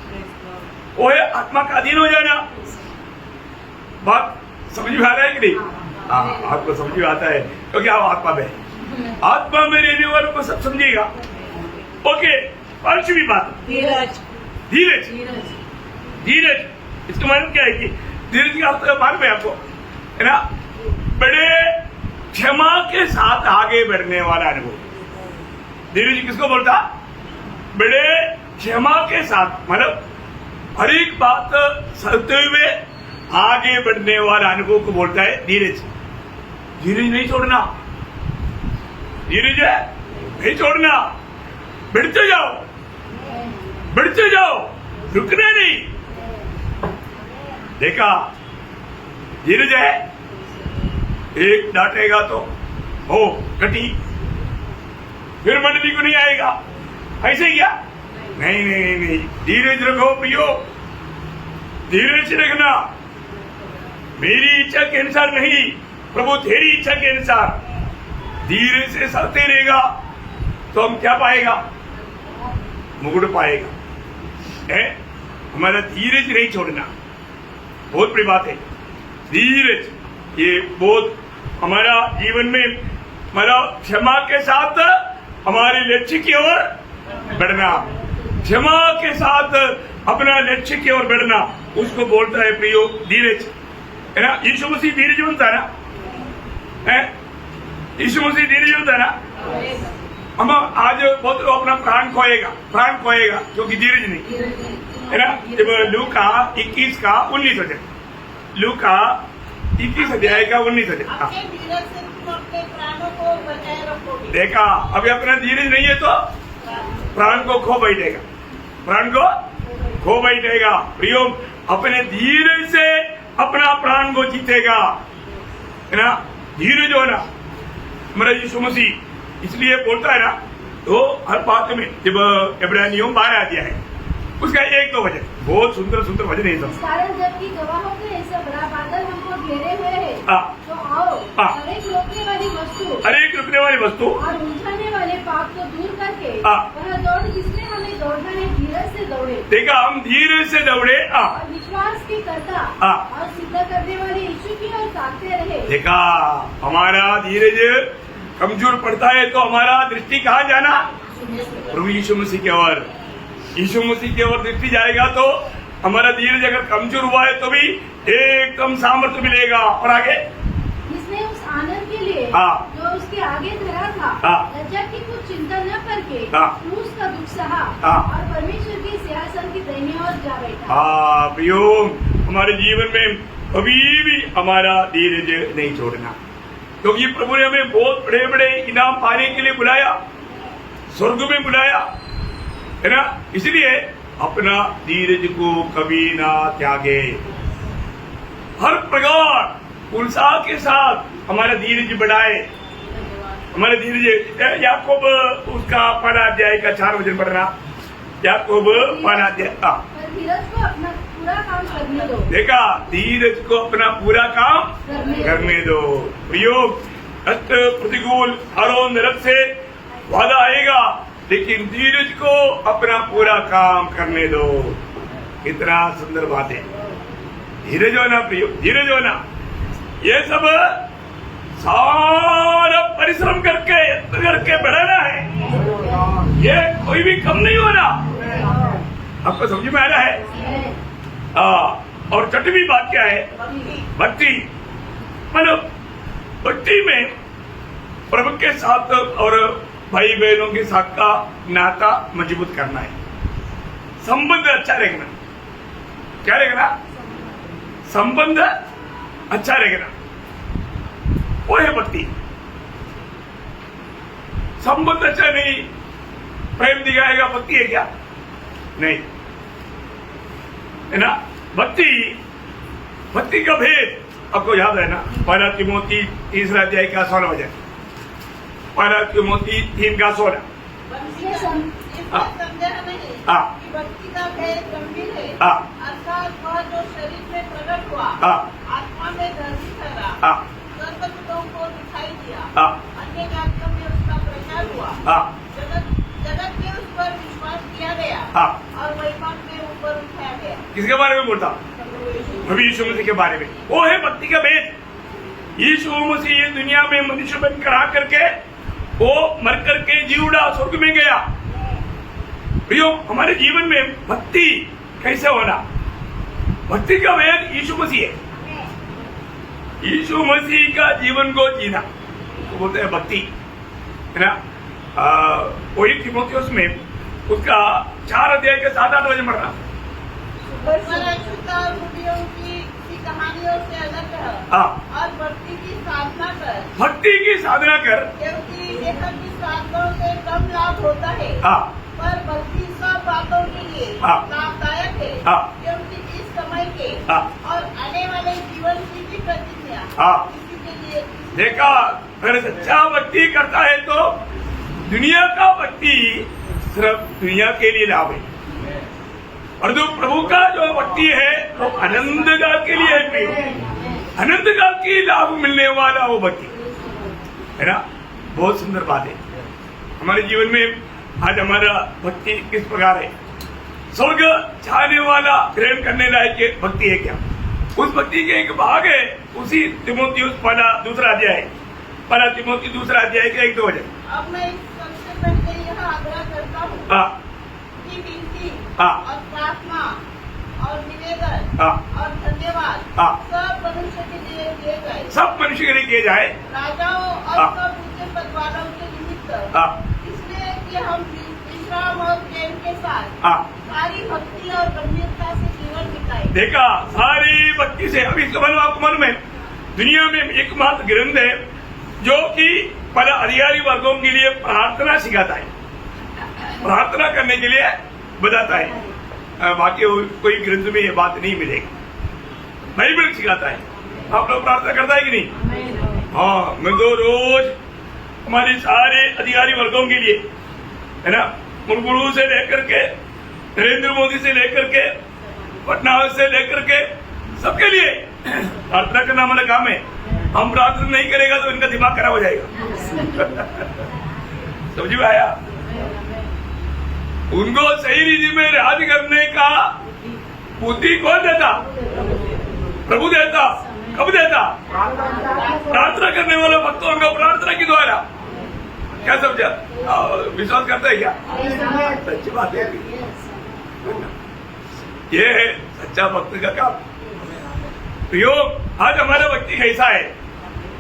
वो है आत्मा का अधीन हो जाना। बात समझ में आ रहा है कि नहीं? हाँ, आपको समझ में आता है क्योंकि आप आत्मा में, आत्मा में रहने वालों को सब समझेगा। ओके, 5वीं बात, धीरज। धीरज, धीरज इसका मतलब क्या है कि धीरज का अर्थ मालूम है आपको, है ना? बड़े क्षमा के साथ आगे बढ़ने वाला अनुभव। धीरज किसको बोलता? बड़े क्षमा के साथ, मतलब हर एक बात सहते हुए आगे बढ़ने वाला अनुभव को बोलता है धीरज। धीरज नहीं छोड़ना, धीरज है नहीं छोड़ना, बढ़ते जाओ, बढ़ते जाओ, रुकना नहीं। देखा, धीरज है, एक डांटेगा तो हो कटी, फिर मंडली को नहीं आएगा, ऐसे क्या? नहीं नहीं नहीं, धीरज रखो प्रियो, धीरज रखना। मेरी इच्छा के अनुसार नहीं, प्रभु तेरी इच्छा के अनुसार। धीरे से सहते रहेगा तो हम क्या पाएगा? मुकुट पाएगा। है हमारा धीरज नहीं छोड़ना, बहुत बड़ी बात है। धीरज ये बहुत हमारा जीवन में, हमारा क्षमा के साथ हमारे लक्ष्य की ओर बढ़ना, क्षमा के साथ अपना लक्ष्य की ओर बढ़ना, उसको बोलता है प्रियो धीरज, है ना? यीशु मसीह धीरज बनता है ना, है? यीशु मसीह धीरज बनता है ना? हम आज बहुत अपना प्राण खोएगा क्योंकि धीरज नहीं, है ना? जब लूका 21 का 19 अध्याय, लूका 21 अध्याय का 19 अध्याय, देखा अभी अपना धीरज नहीं है तो प्राण को खो बैठेगा, प्राण को खो बैठेगा। प्रियो अपने धीरज से अपना प्राण को जीतेगा, है ना? धीरज होना हमारा यीशु मसीह इसलिए बोलता है ना, तो हर बात में जब इब्रानियों 12 अध्याय है उसका 1-2 वचन, बहुत सुंदर सुंदर वचन है सब। कारण जबकि गवाहों के ऐसा बड़ा बादल हमको घेरे हुए है, तो आओ हर एक रोकने वाली वस्तु और उलझाने वाले पाप को दूर करके वह दौड़ जिसमें हमें दौड़ना है, धीरज से दौड़े। देखा, हम धीरज से दौड़े और विश्वास की करता और सिद्ध करने वाले यीशु की ओर ताकते रहे। देखा, हमारा धीरज कमजोर पड़ता है तो हमारा दृष्टि कहाँ जाना? प्रभु यीशु मसीह की ओर। यीशु मसीह की ओर दृष्टि जाएगा तो हमारा धीरज अगर कमजोर हुआ है तो भी एकदम सामर्थ्य मिलेगा। और आगे इसने उस आनंद के लिए हाँ। जो उसके आगे धरा था हाँ। लज्जा की कुछ चिंता न करके हाँ। क्रूस का दुख सहा हाँ। और परमेश्वर के सिंहासन की दाहिनी ओर जा बैठा। हाँ प्रियो, हमारे जीवन में कभी भी हमारा धीरज नहीं छोड़ना, क्योंकि प्रभु ने हमें बहुत बड़े बड़े इनाम पाने के लिए बुलाया, स्वर्ग में बुलाया है ना। इसलिए अपना धीरज को कभी ना त्यागे, हर प्रकार उत्साह के साथ हमारा धीरज बढ़ाए। हमारे धीरज याकूब उसका 5 अध्याय का 4 वचन पढ़ना। याकूब 5 अध्याय पर धीरज को अपना पूरा काम करने दो। देखा, धीरज को अपना पूरा काम करने दो। प्रयोग कष्ट प्रतिकूल हरों नरक से वादा आएगा, लेकिन धीरज को अपना पूरा काम करने दो। कितना सुंदर बात है, धीरज होना प्रियो, धीरज होना। ये सब सारा परिश्रम करके बढ़ाना है, ये कोई भी कम नहीं होना। आपको समझ में आ रहा है? और छठवीं बात क्या है? भक्ति। मतलब भक्ति में प्रभु के साथ और भाई बहनों के साथ का नाता मजबूत करना है, संबंध अच्छा रखना। क्या रखना? संबंध अच्छा रखना, वो है भक्ति। संबंध अच्छा नहीं, प्रेम दिखाएगा, भक्ति है क्या? नहीं, है ना। भक्ति का भेद आपको याद है ना? 1 तिमोथी 3 अध्याय का 16 वचन, 1 तिमोथी 3 का 16। संदेह नहीं कि भक्ति का भेद गंभीर है, अर्थात वह जो शरीर में प्रकट हुआ, आत्मा में धर्मी ठहरा, सर्वदूतों को दिखाई दिया, अन्य जातियों में उसका प्रचार हुआ, जगत में उस पर विश्वास किया गया और वैभव में ऊपर उठाया गया। किसके बारे में बोलता? प्रभु यीशु मसीह के बारे में। वो है भक्ति का भेद। यीशु मसीह ये दुनिया में मनुष्य बनकर आ करके वो मर करके जी उड़ा, स्वर्ग में गया। प्रियो, हमारे जीवन में भक्ति कैसे होना? भक्ति का भेद यीशु मसीह है। यीशु मसीह का जीवन को जीना तो बोलते हैं भक्ति, है ना। वही तीमुथियुस में उसका 4 अध्याय के 7-8 वचन पढ़ना। मूर्तियों की कहानियों से अलग है और भक्ति की साधना कर, क्योंकि लेखन की साधनों से कम लाभ होता है, पर भक्ति सब बातों के लिए लाभदायक है, क्योंकि इस समय के और आने वाले जीवन की भी प्रतिज्ञा इसी के लिए। देखा, अगर सच्चा भक्ति करता है तो दुनिया का भक्ति सिर्फ दुनिया के लिए लाभ है, और जो प्रभु का जो भक्ति है वो अनंत काल के लिए है। अनंत काल की लाभ मिलने वाला वो भक्ति है ना। बहुत सुंदर बात है। हमारे जीवन में आज हमारा भक्ति किस प्रकार है? स्वर्ग चाहने वाला प्रेम करने लायक भक्ति है क्या? उस भक्ति के एक भाग है उसी तीमुथियुस 2 अध्याय, 1 तीमुथियुस 2 अध्याय के 1-2 वचन। अब मैं सबसे पहले यह आग्रह करता हूँ कि विनती और प्रार्थना और निवेदन और धन्यवाद सब मनुष्य के लिए किए जाए, सब मनुष्य के लिए किए जाए, राजाओं और सब ऊंचे पद वालों के निमित्त, इसलिए कि हम विश्राम और प्रेम के साथ सारी भक्ति और गंभीरता से जीवन बिताए। देखा, सारी भक्ति से। अभी आपको मालूम है दुनिया में एकमात्र ग्रंथ है जो कि पहले अधिकारी वर्गों के लिए प्रार्थना सिखाता है, प्रार्थना करने के लिए बताता है। बाकी कोई ग्रंथ में ये बात नहीं मिलेगी। बाइबल सिखाता है। आप लोग प्रार्थना करता है कि नहीं? हाँ, मैं तो रोज हमारे सारे अधिकारी वर्गों के लिए, है ना, मुर्मू से लेकर के नरेंद्र मोदी से लेकर के फडणवीस से लेकर के सबके लिए प्रार्थना करना हमारा काम है। हम प्रार्थना नहीं करेगा तो इनका दिमाग खराब हो जाएगा। समझ में आया? उनको सही रीति में राज करने का बुद्धि कौन देता? प्रभु देता। कब देता? प्रार्थना करने वाले भक्तों को प्रार्थना के द्वारा। क्या समझा? विश्वास करता है क्या? सच्ची बात है, ये है सच्चा भक्त का काम। प्रयोग आज हमारा व्यक्ति कैसा है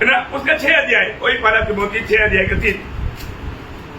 ना, उसका 6 अध्याय, कोई पाला तिमोथी 6 अध्याय का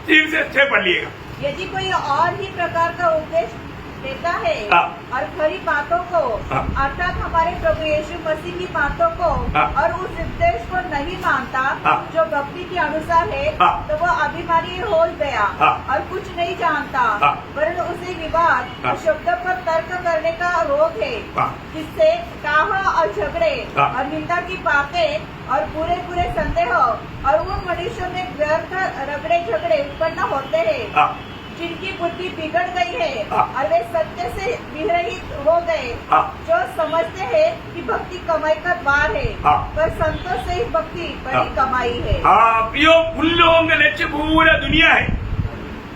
3 से 6 पढ़ लिएगा। यदि कोई और ही प्रकार का उपदेश देता है हाँ। और खरी बातों को हाँ। अर्थात हमारे प्रभु यीशु मसीह की बातों को हाँ। और उस उपदेश को नहीं मानता हाँ। जो भक्ति के अनुसार है, हाँ। तो वो अभिमानी हो गया हाँ। और कुछ नहीं जानता, हाँ। वरन उसे विवाद हाँ। और शब्दों पर तर्क करने का रोग है, हाँ। जिससे काहा और झगड़े हाँ। और निंदा की बातें और बुरे बुरे संदेह और उन मनुष्यों में व्यर्थ रगड़े झगड़े उत्पन्न होते हैं, हाँ। जिनकी बुद्धि बिगड़ गई है हाँ। और वे सत्य से विरहित हो गए, हाँ। जो समझते हैं कि भक्ति कमाई का द्वार है, हाँ। पर संतों से ही भक्ति बड़ी हाँ। कमाई है। हाँ प्रियो, उन लोगों का लक्ष्य पूरा दुनिया है,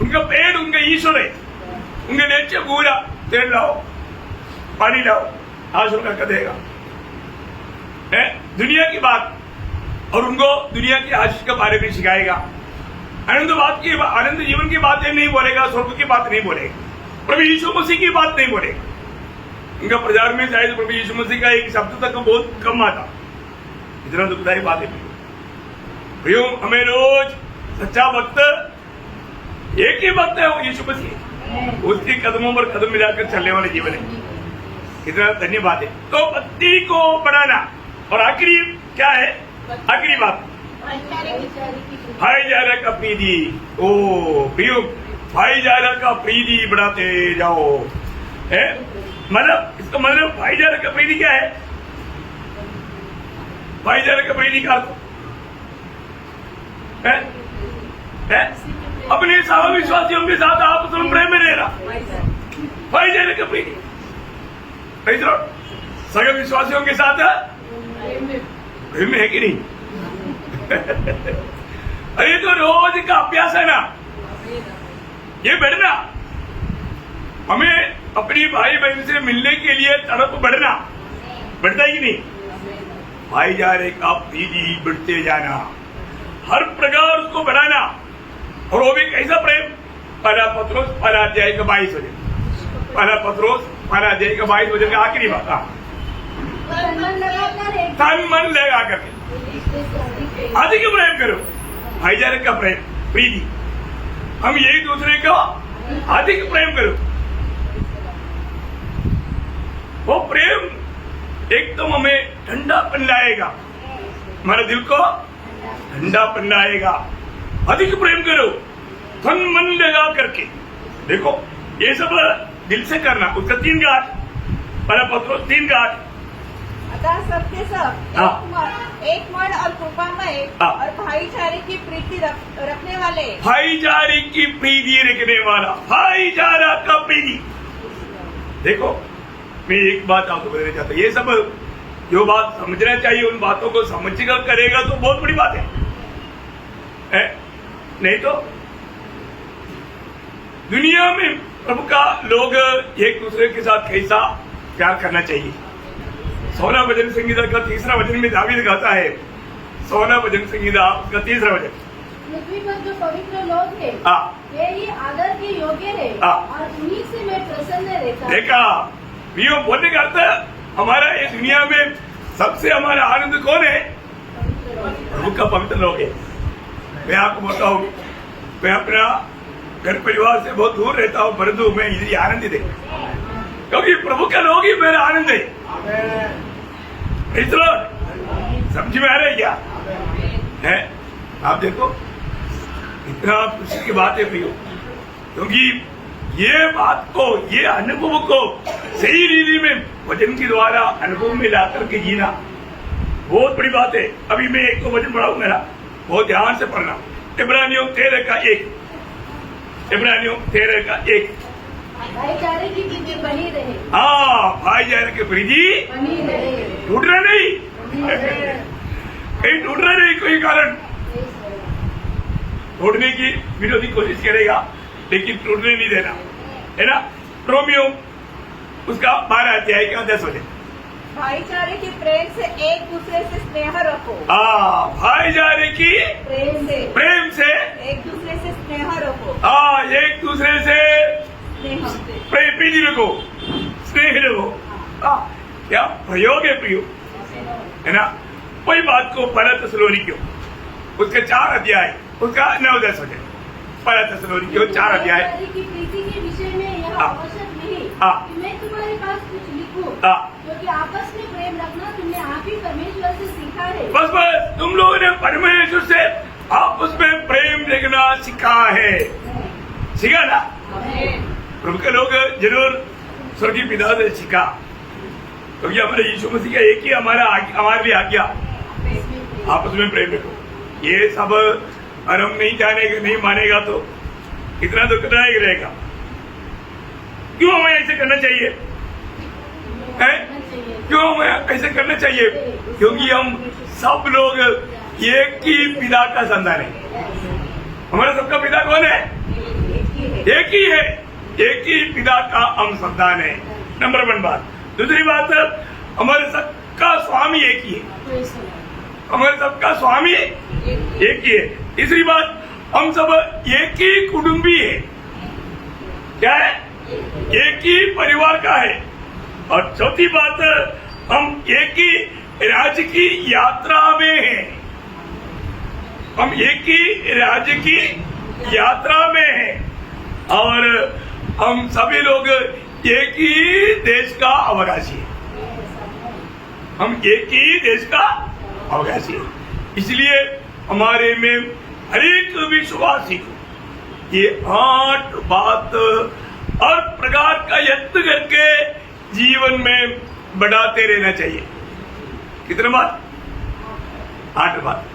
उनका पेड़ उनका ईश्वर है, उनका लक्ष्य पूरा तेल लाओ पानी लाओ आश्रम का देगा दुनिया की बात, और उनको दुनिया की आशीष के बारे में सिखाएगा। आनंद जीवन की बातें नहीं बोलेगा, स्वर्ग की बात नहीं बोलेगा, प्रभु यीशु मसीह की बात नहीं बोलेगा। उनका प्रचार में शायद प्रभु यीशु मसीह का एक शब्द तक बहुत कम आता, इतना दुखदायी बात है प्रियो। हमें रोज सच्चा भक्त एक ही भक्त है, वो यीशु मसीह, उसके कदमों पर कदम मिलाकर चलने वाले जीवन है। कितना धन्यवाद है। तो भक्ति को बढ़ाना, और आखिरी क्या है, आखिरी बात भाईचारा का प्रीति। ओ प्रियो, भाईचारा का प्रीति बढ़ाते जाओ, है मतलब इसका मतलब भाईचारा का प्रीति क्या है? भाईचारा का प्रीति का है अपने सहविश्वासियों के साथ आपस में प्रेम में रहना, भाईचारा का प्रीति। सगे विश्वासियों के साथ प्रेम है कि नहीं? अरे तो रोज का अभ्यास है ना, ये बढ़ना, हमें अपनी भाई बहन से मिलने के लिए तरफ बढ़ना, बढ़ता ही नहीं। भाईचारे का प्रीति बढ़ते जाना, हर प्रकार उसको बढ़ाना, और वो भी कैसा प्रेम? पहला पत्रोस पहला अध्याय का 22 वचन, पहला पत्रोस पहला अध्याय का 22 वचन का आखिरी बात, तन मन लगा करके अधिक प्रेम करो, भाईचारे का प्रेम प्रीति, हम एक दूसरे को अधिक प्रेम करो। वो प्रेम एकदम हमें ठंडापन लाएगा, हमारे दिल को ठंडापन लाएगा। अधिक प्रेम करो, तन मन लगा करके। देखो ये सब दिल से करना, उसका 3 गांठ, पहला पत्रोस 3 गांठ। अतः सबके सब एक मन और कृपामय और भाईचारे की प्रीति रखने वाले, भाईचारे की प्रीति रखने वाला, भाईचारा का प्रीति। देखो मैं एक बात आपको बताना चाहता हूँ, ये सब जो बात समझना चाहिए उन बातों को समझकर करेगा तो बहुत बड़ी बात है? नहीं तो दुनिया में प्रभु का लोग एक दूसरे के साथ कैसा प्यार करना चाहिए। 16 भजन संगीता का 3रा वचन में दावीद गाता है, 16 भजन संगीता का 3रा वचन, पृथ्वी पर जो पवित्र लोग हैं वे ही आदर के योग्य है, और उन्हीं से मैं प्रसन्न रहता हूं। देखा प्रियो, बोलने का अर्थ हमारा इस दुनिया में सबसे हमारा आनंद कौन है? प्रभु का पवित्र लोग है। मैं आपको बताऊं, मैं अपना घर परिवार से बहुत दूर रहता हूँ, परंतु मैं इधर आनंदित है, क्योंकि प्रभु का लोग ही मेरा आनंद है। समझ में आ रहा है क्या है? आप देखो इतना खुशी की बात है प्रियो, क्योंकि ये बात को, ये अनुभव को सही रीति में वचन के द्वारा अनुभव में ला करके जीना बहुत बड़ी बात है। अभी मैं एक तो वचन पढ़ाऊंगा ना, बहुत ध्यान से पढ़ना। इब्रानियों 13 का 1, इब्रानियों 13 का 1। भाईचारे की प्रीति बनी रहे। हाँ, भाईचारे की प्रीति बनी रहे, टूटना नहीं, कहीं टूटना नहीं, कोई कारण तोड़ने की विरोधी कोशिश करेगा लेकिन टूटने नहीं देना, है ना? रोमियो उसका 12 अध्याय का 10 वचन, भाईचारे की प्रेम से एक दूसरे से स्नेह रखो। हाँ, भाईचारे की प्रेम से एक दूसरे से स्नेह रखो। हाँ, एक दूसरे से प्रीति रखो, स्नेह रखो। क्या प्रयोग है प्रियो, है ना। वही बात को पहला थिस्सलुनीकियों उसके 4 अध्याय उसका 9-10 हो जाए। पहला थिस्सलुनीकियों 4 अध्याय। की प्रीति के विषय में यह आवश्यक नहीं कि मैं तुम्हारे पास कुछ लिखूं, क्योंकि आपस में प्रेम रखना तुमने आप ही परमेश्वर से सीखा है। बस बस तुम लोगों ने परमेश्वर से आपस में प्रेम देखना सीखा है, सीखा ना। प्रभु के लोग जरूर स्वर्गीय पिता से सीखा, क्योंकि हमारे यीशु मसीह का एक ही हमारे लिए आज्ञा, आपस में प्रेम रखो। ये सब और हम नहीं मानेगा तो इतना दुखदायक रहेगा। क्यों हमें ऐसे करना चाहिए है? क्यों हमें ऐसे करना चाहिए? क्योंकि हम सब लोग एक ही पिता का संतान है। हमारा सबका पिता कौन है? एक ही है, एक ही पिता का हम संतान है। नंबर 1 बात। दूसरी बात, हमारे सबका स्वामी एक ही है, हमारे सबका स्वामी एक ही है। तीसरी बात, हम सब एक ही कुटुंबी है। क्या है? एक ही परिवार का है। और चौथी बात, हम एक ही राज्य की यात्रा में हैं। हम एक ही राज्य की यात्रा में हैं और हम सभी लोग एक ही देश का अवकाशी है। हम एक ही देश का अवकाशी है। इसलिए हमारे में हर एक विश्वासी को ये 8 बात हर प्रकार का यत्न करके जीवन में बढ़ाते रहना चाहिए। कितने बात? 8 बात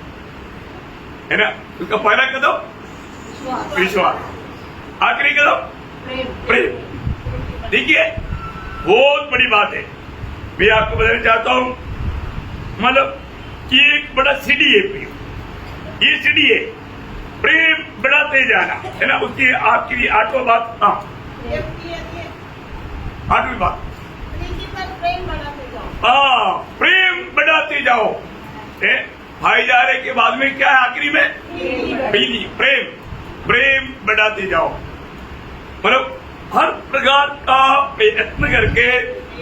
है ना। उसका पहला कदम विश्वास, आखिरी कदम प्रेम। देखिए बहुत बड़ी बात है। मैं आपको बताना चाहता हूं, मतलब कि एक बड़ा सीढ़ी है, ये सीढ़ी है प्रेम बढ़ाते जाना, है ना। उसकी आपकी 8वां बात, हाँ 8वीं बात, प्रेम बढ़ाते जाओ। भाईचारे के बाद में क्या है आखिरी में? प्रीति। प्रेम बढ़ाते जाओ, मतलब हर प्रकार का प्रयत्न करके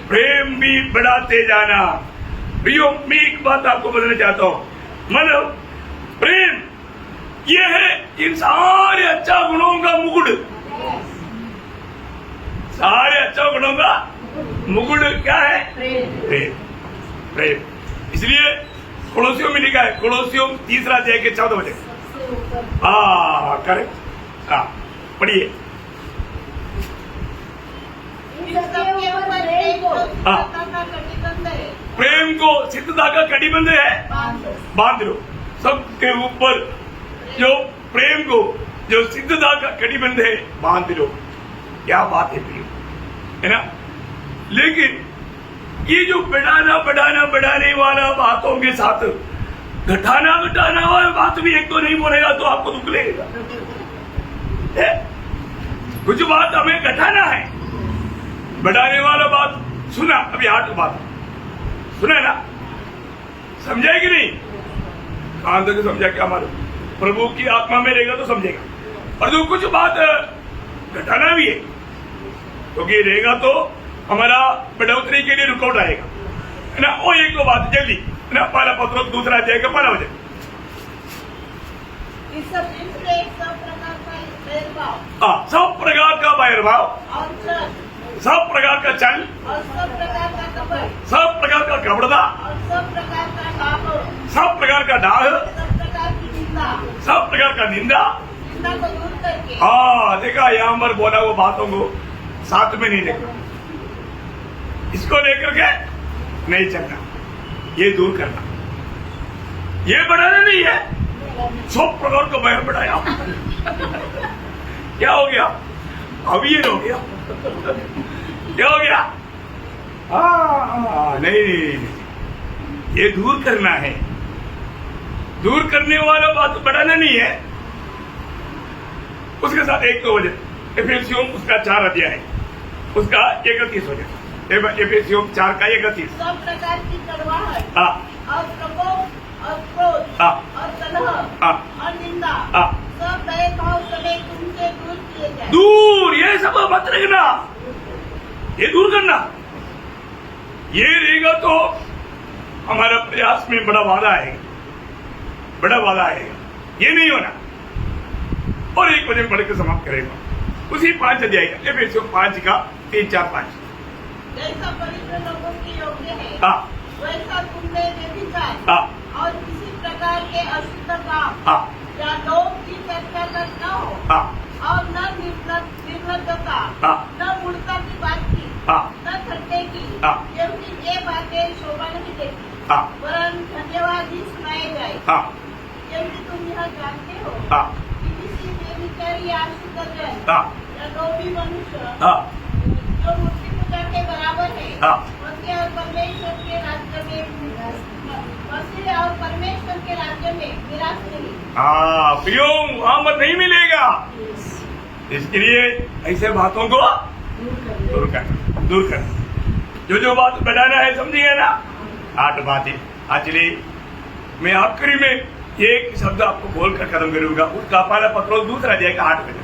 प्रेम भी बढ़ाते जाना। प्रियो, मैं एक बात आपको बताना चाहता हूँ, मतलब प्रेम ये है इन सारे अच्छा गुणों का मुकुट। सारे अच्छा गुणों का मुकुट क्या है? प्रेम। इसलिए कोलोसियों में लिखा है, कोलोसियों 3 अध्याय के 14 बजे। करेक्ट। पढ़िए। प्रेम को सिद्धता का कटिबंध है, बांध लो। सबके ऊपर जो प्रेम को, जो सिद्धता का कटिबंध है, बांध लो। क्या बात है प्रियो, है ना। लेकिन ये जो बढ़ाने वाला बातों के साथ घटाना वाला बात भी एक तो नहीं बोलेगा तो आपको दुख लगेगा। कुछ बात हमें घटाना है, बढ़ाने वाला बात सुना। अभी 8 बात सुना ना, समझा कि नहीं? कान तक समझा क्या मालूम, प्रभु की आत्मा में रहेगा तो समझेगा। और जो कुछ बात घटाना भी है, क्योंकि रहेगा तो हमारा बढ़ोतरी के लिए रुकावट आएगा, है ना। वो 1-2 बात जल्दी, है ना। पहला पत्र 2 अध्याय का 1 बजे। सब प्रकार का बैरभाव, सब प्रकार का चल, सब प्रकार का कपड़ा, सब प्रकार का डाह, सब प्रकार का निंदा। हाँ देखा, यहाँ पर बोला वो बातों को साथ में नहीं देखा, इसको लेकर के नहीं चलना, ये दूर करना। ये बढ़ाना नहीं है, सब प्रकार का बैर बढ़ाया। क्या हो गया? अब ये हो गया, क्या हो गया? नहीं, ये दूर करना है। दूर करने वाला बात बढ़ाना नहीं है। उसके साथ 1-2 बजे एफेसियों उसका 4 अध्याय है, उसका 31 हो जाए। एफेसियों 4 का 31। सब प्रकार की कड़वाहट और प्रकोप और क्रोध और कलह और निंदा सब भेदभाव समेत तुमसे दूर किए जाए। दूर, ये सब मत रखना, ये दूर करना। ये रहेगा तो हमारा प्रयास में बड़ा बाधा आएगा, बड़ा बाधा आएगा, ये नहीं होना। और एक वचन पढ़ के समाप्त करेगा उसी 5 अध्याय का, एफेसियों 5 का 3, 4, 5। जैसा पवित्र लोगों के योग्य है हाँ वैसा तुमने व्यभिचार हाँ और किसी प्रकार के अशुद्ध काम हाँ या लोभ की चर्चा न हो हाँ और न निर्लज्जता, हाँ न मूर्खता की बात की, हाँ न ठट्ठे की, हाँ क्योंकि ये बातें शोभा नहीं देती, हाँ वरन धन्यवाद ही सुनाए जाए। हाँ क्योंकि तुम यह जानते हो हाँ कि किसी व्यभिचारी या अशुद्ध जन हाँ या लोभी मनुष्य हाँ जो मूर्ति पूजा के बराबर है हाँ मसीह और परमेश्वर के राज्य में निराश नहीं। हाँ प्रियो, वहां पर नहीं मिलेगा। इसके लिए ऐसे बातों को दूर कर जो बात बनाना है, समझिए ना। 8 बातें। एक्चुअली मैं आखिरी में एक शब्द आपको बोलकर खत्म करूंगा, उसका पहला पत्रोस 2 अध्याय का 8 में,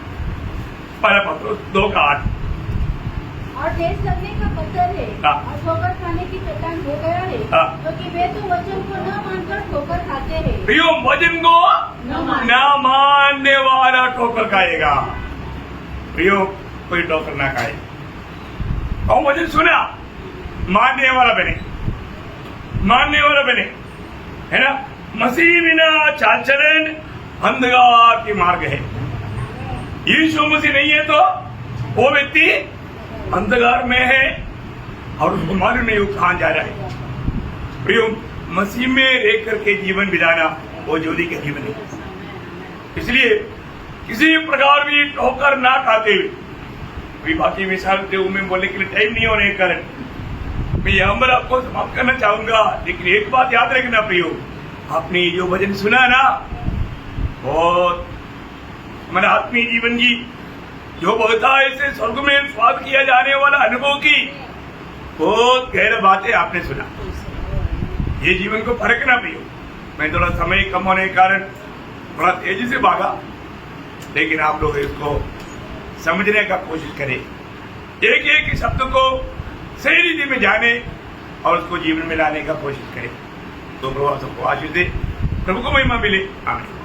पहला पत्रोस 2 का 8। और देश लगने का पत्थर है हाँ। और ठोकर खाने की चट्टान हो गया है, हाँ। क्योंकि वे तो वचन को न मानकर ठोकर खाते हैं। प्रियो, वचन को न मानने वाला ठोकर खाएगा। प्रियो, कोई ठोकर ना खाए और वचन सुना, मानने वाला बने, मानने वाला बने, है ना। मसीह बिना चाल चलन अंधकार के मार्ग है। यीशु मसीह नहीं है तो वो व्यक्ति अंधकार में है और उसको मालूम नहीं वो कहां जा रहा है। प्रियो, मसीह में रह करके जीवन बिताना वो ज्योति का जीवन है। इसलिए किसी प्रकार भी ठोकर ना खाते हुए, कोई बाकी मिसाल जो मैं बोलने के लिए टाइम नहीं होने के कारण मैं यहाँ पर आपको समाप्त करना चाहूंगा। लेकिन एक बात याद रखना प्रियो, आपने जो भजन सुना ना, बहुत हमारे आत्मीय जीवन की जो बता ऐसे स्वर्ग में स्वाद किया जाने वाला अनुभव की बहुत गहरा बातें आपने सुना। ये जीवन को फर्क ना पियो। मैं थोड़ा समय कम होने के कारण थोड़ा तेजी से भागा, लेकिन आप लोग इसको समझने का कोशिश करें, एक एक शब्द को सही रीति में जाने और उसको जीवन में लाने का कोशिश करें। तो प्रभु सबको आशीष दे, प्रभु को महिमा मिले। आमीन।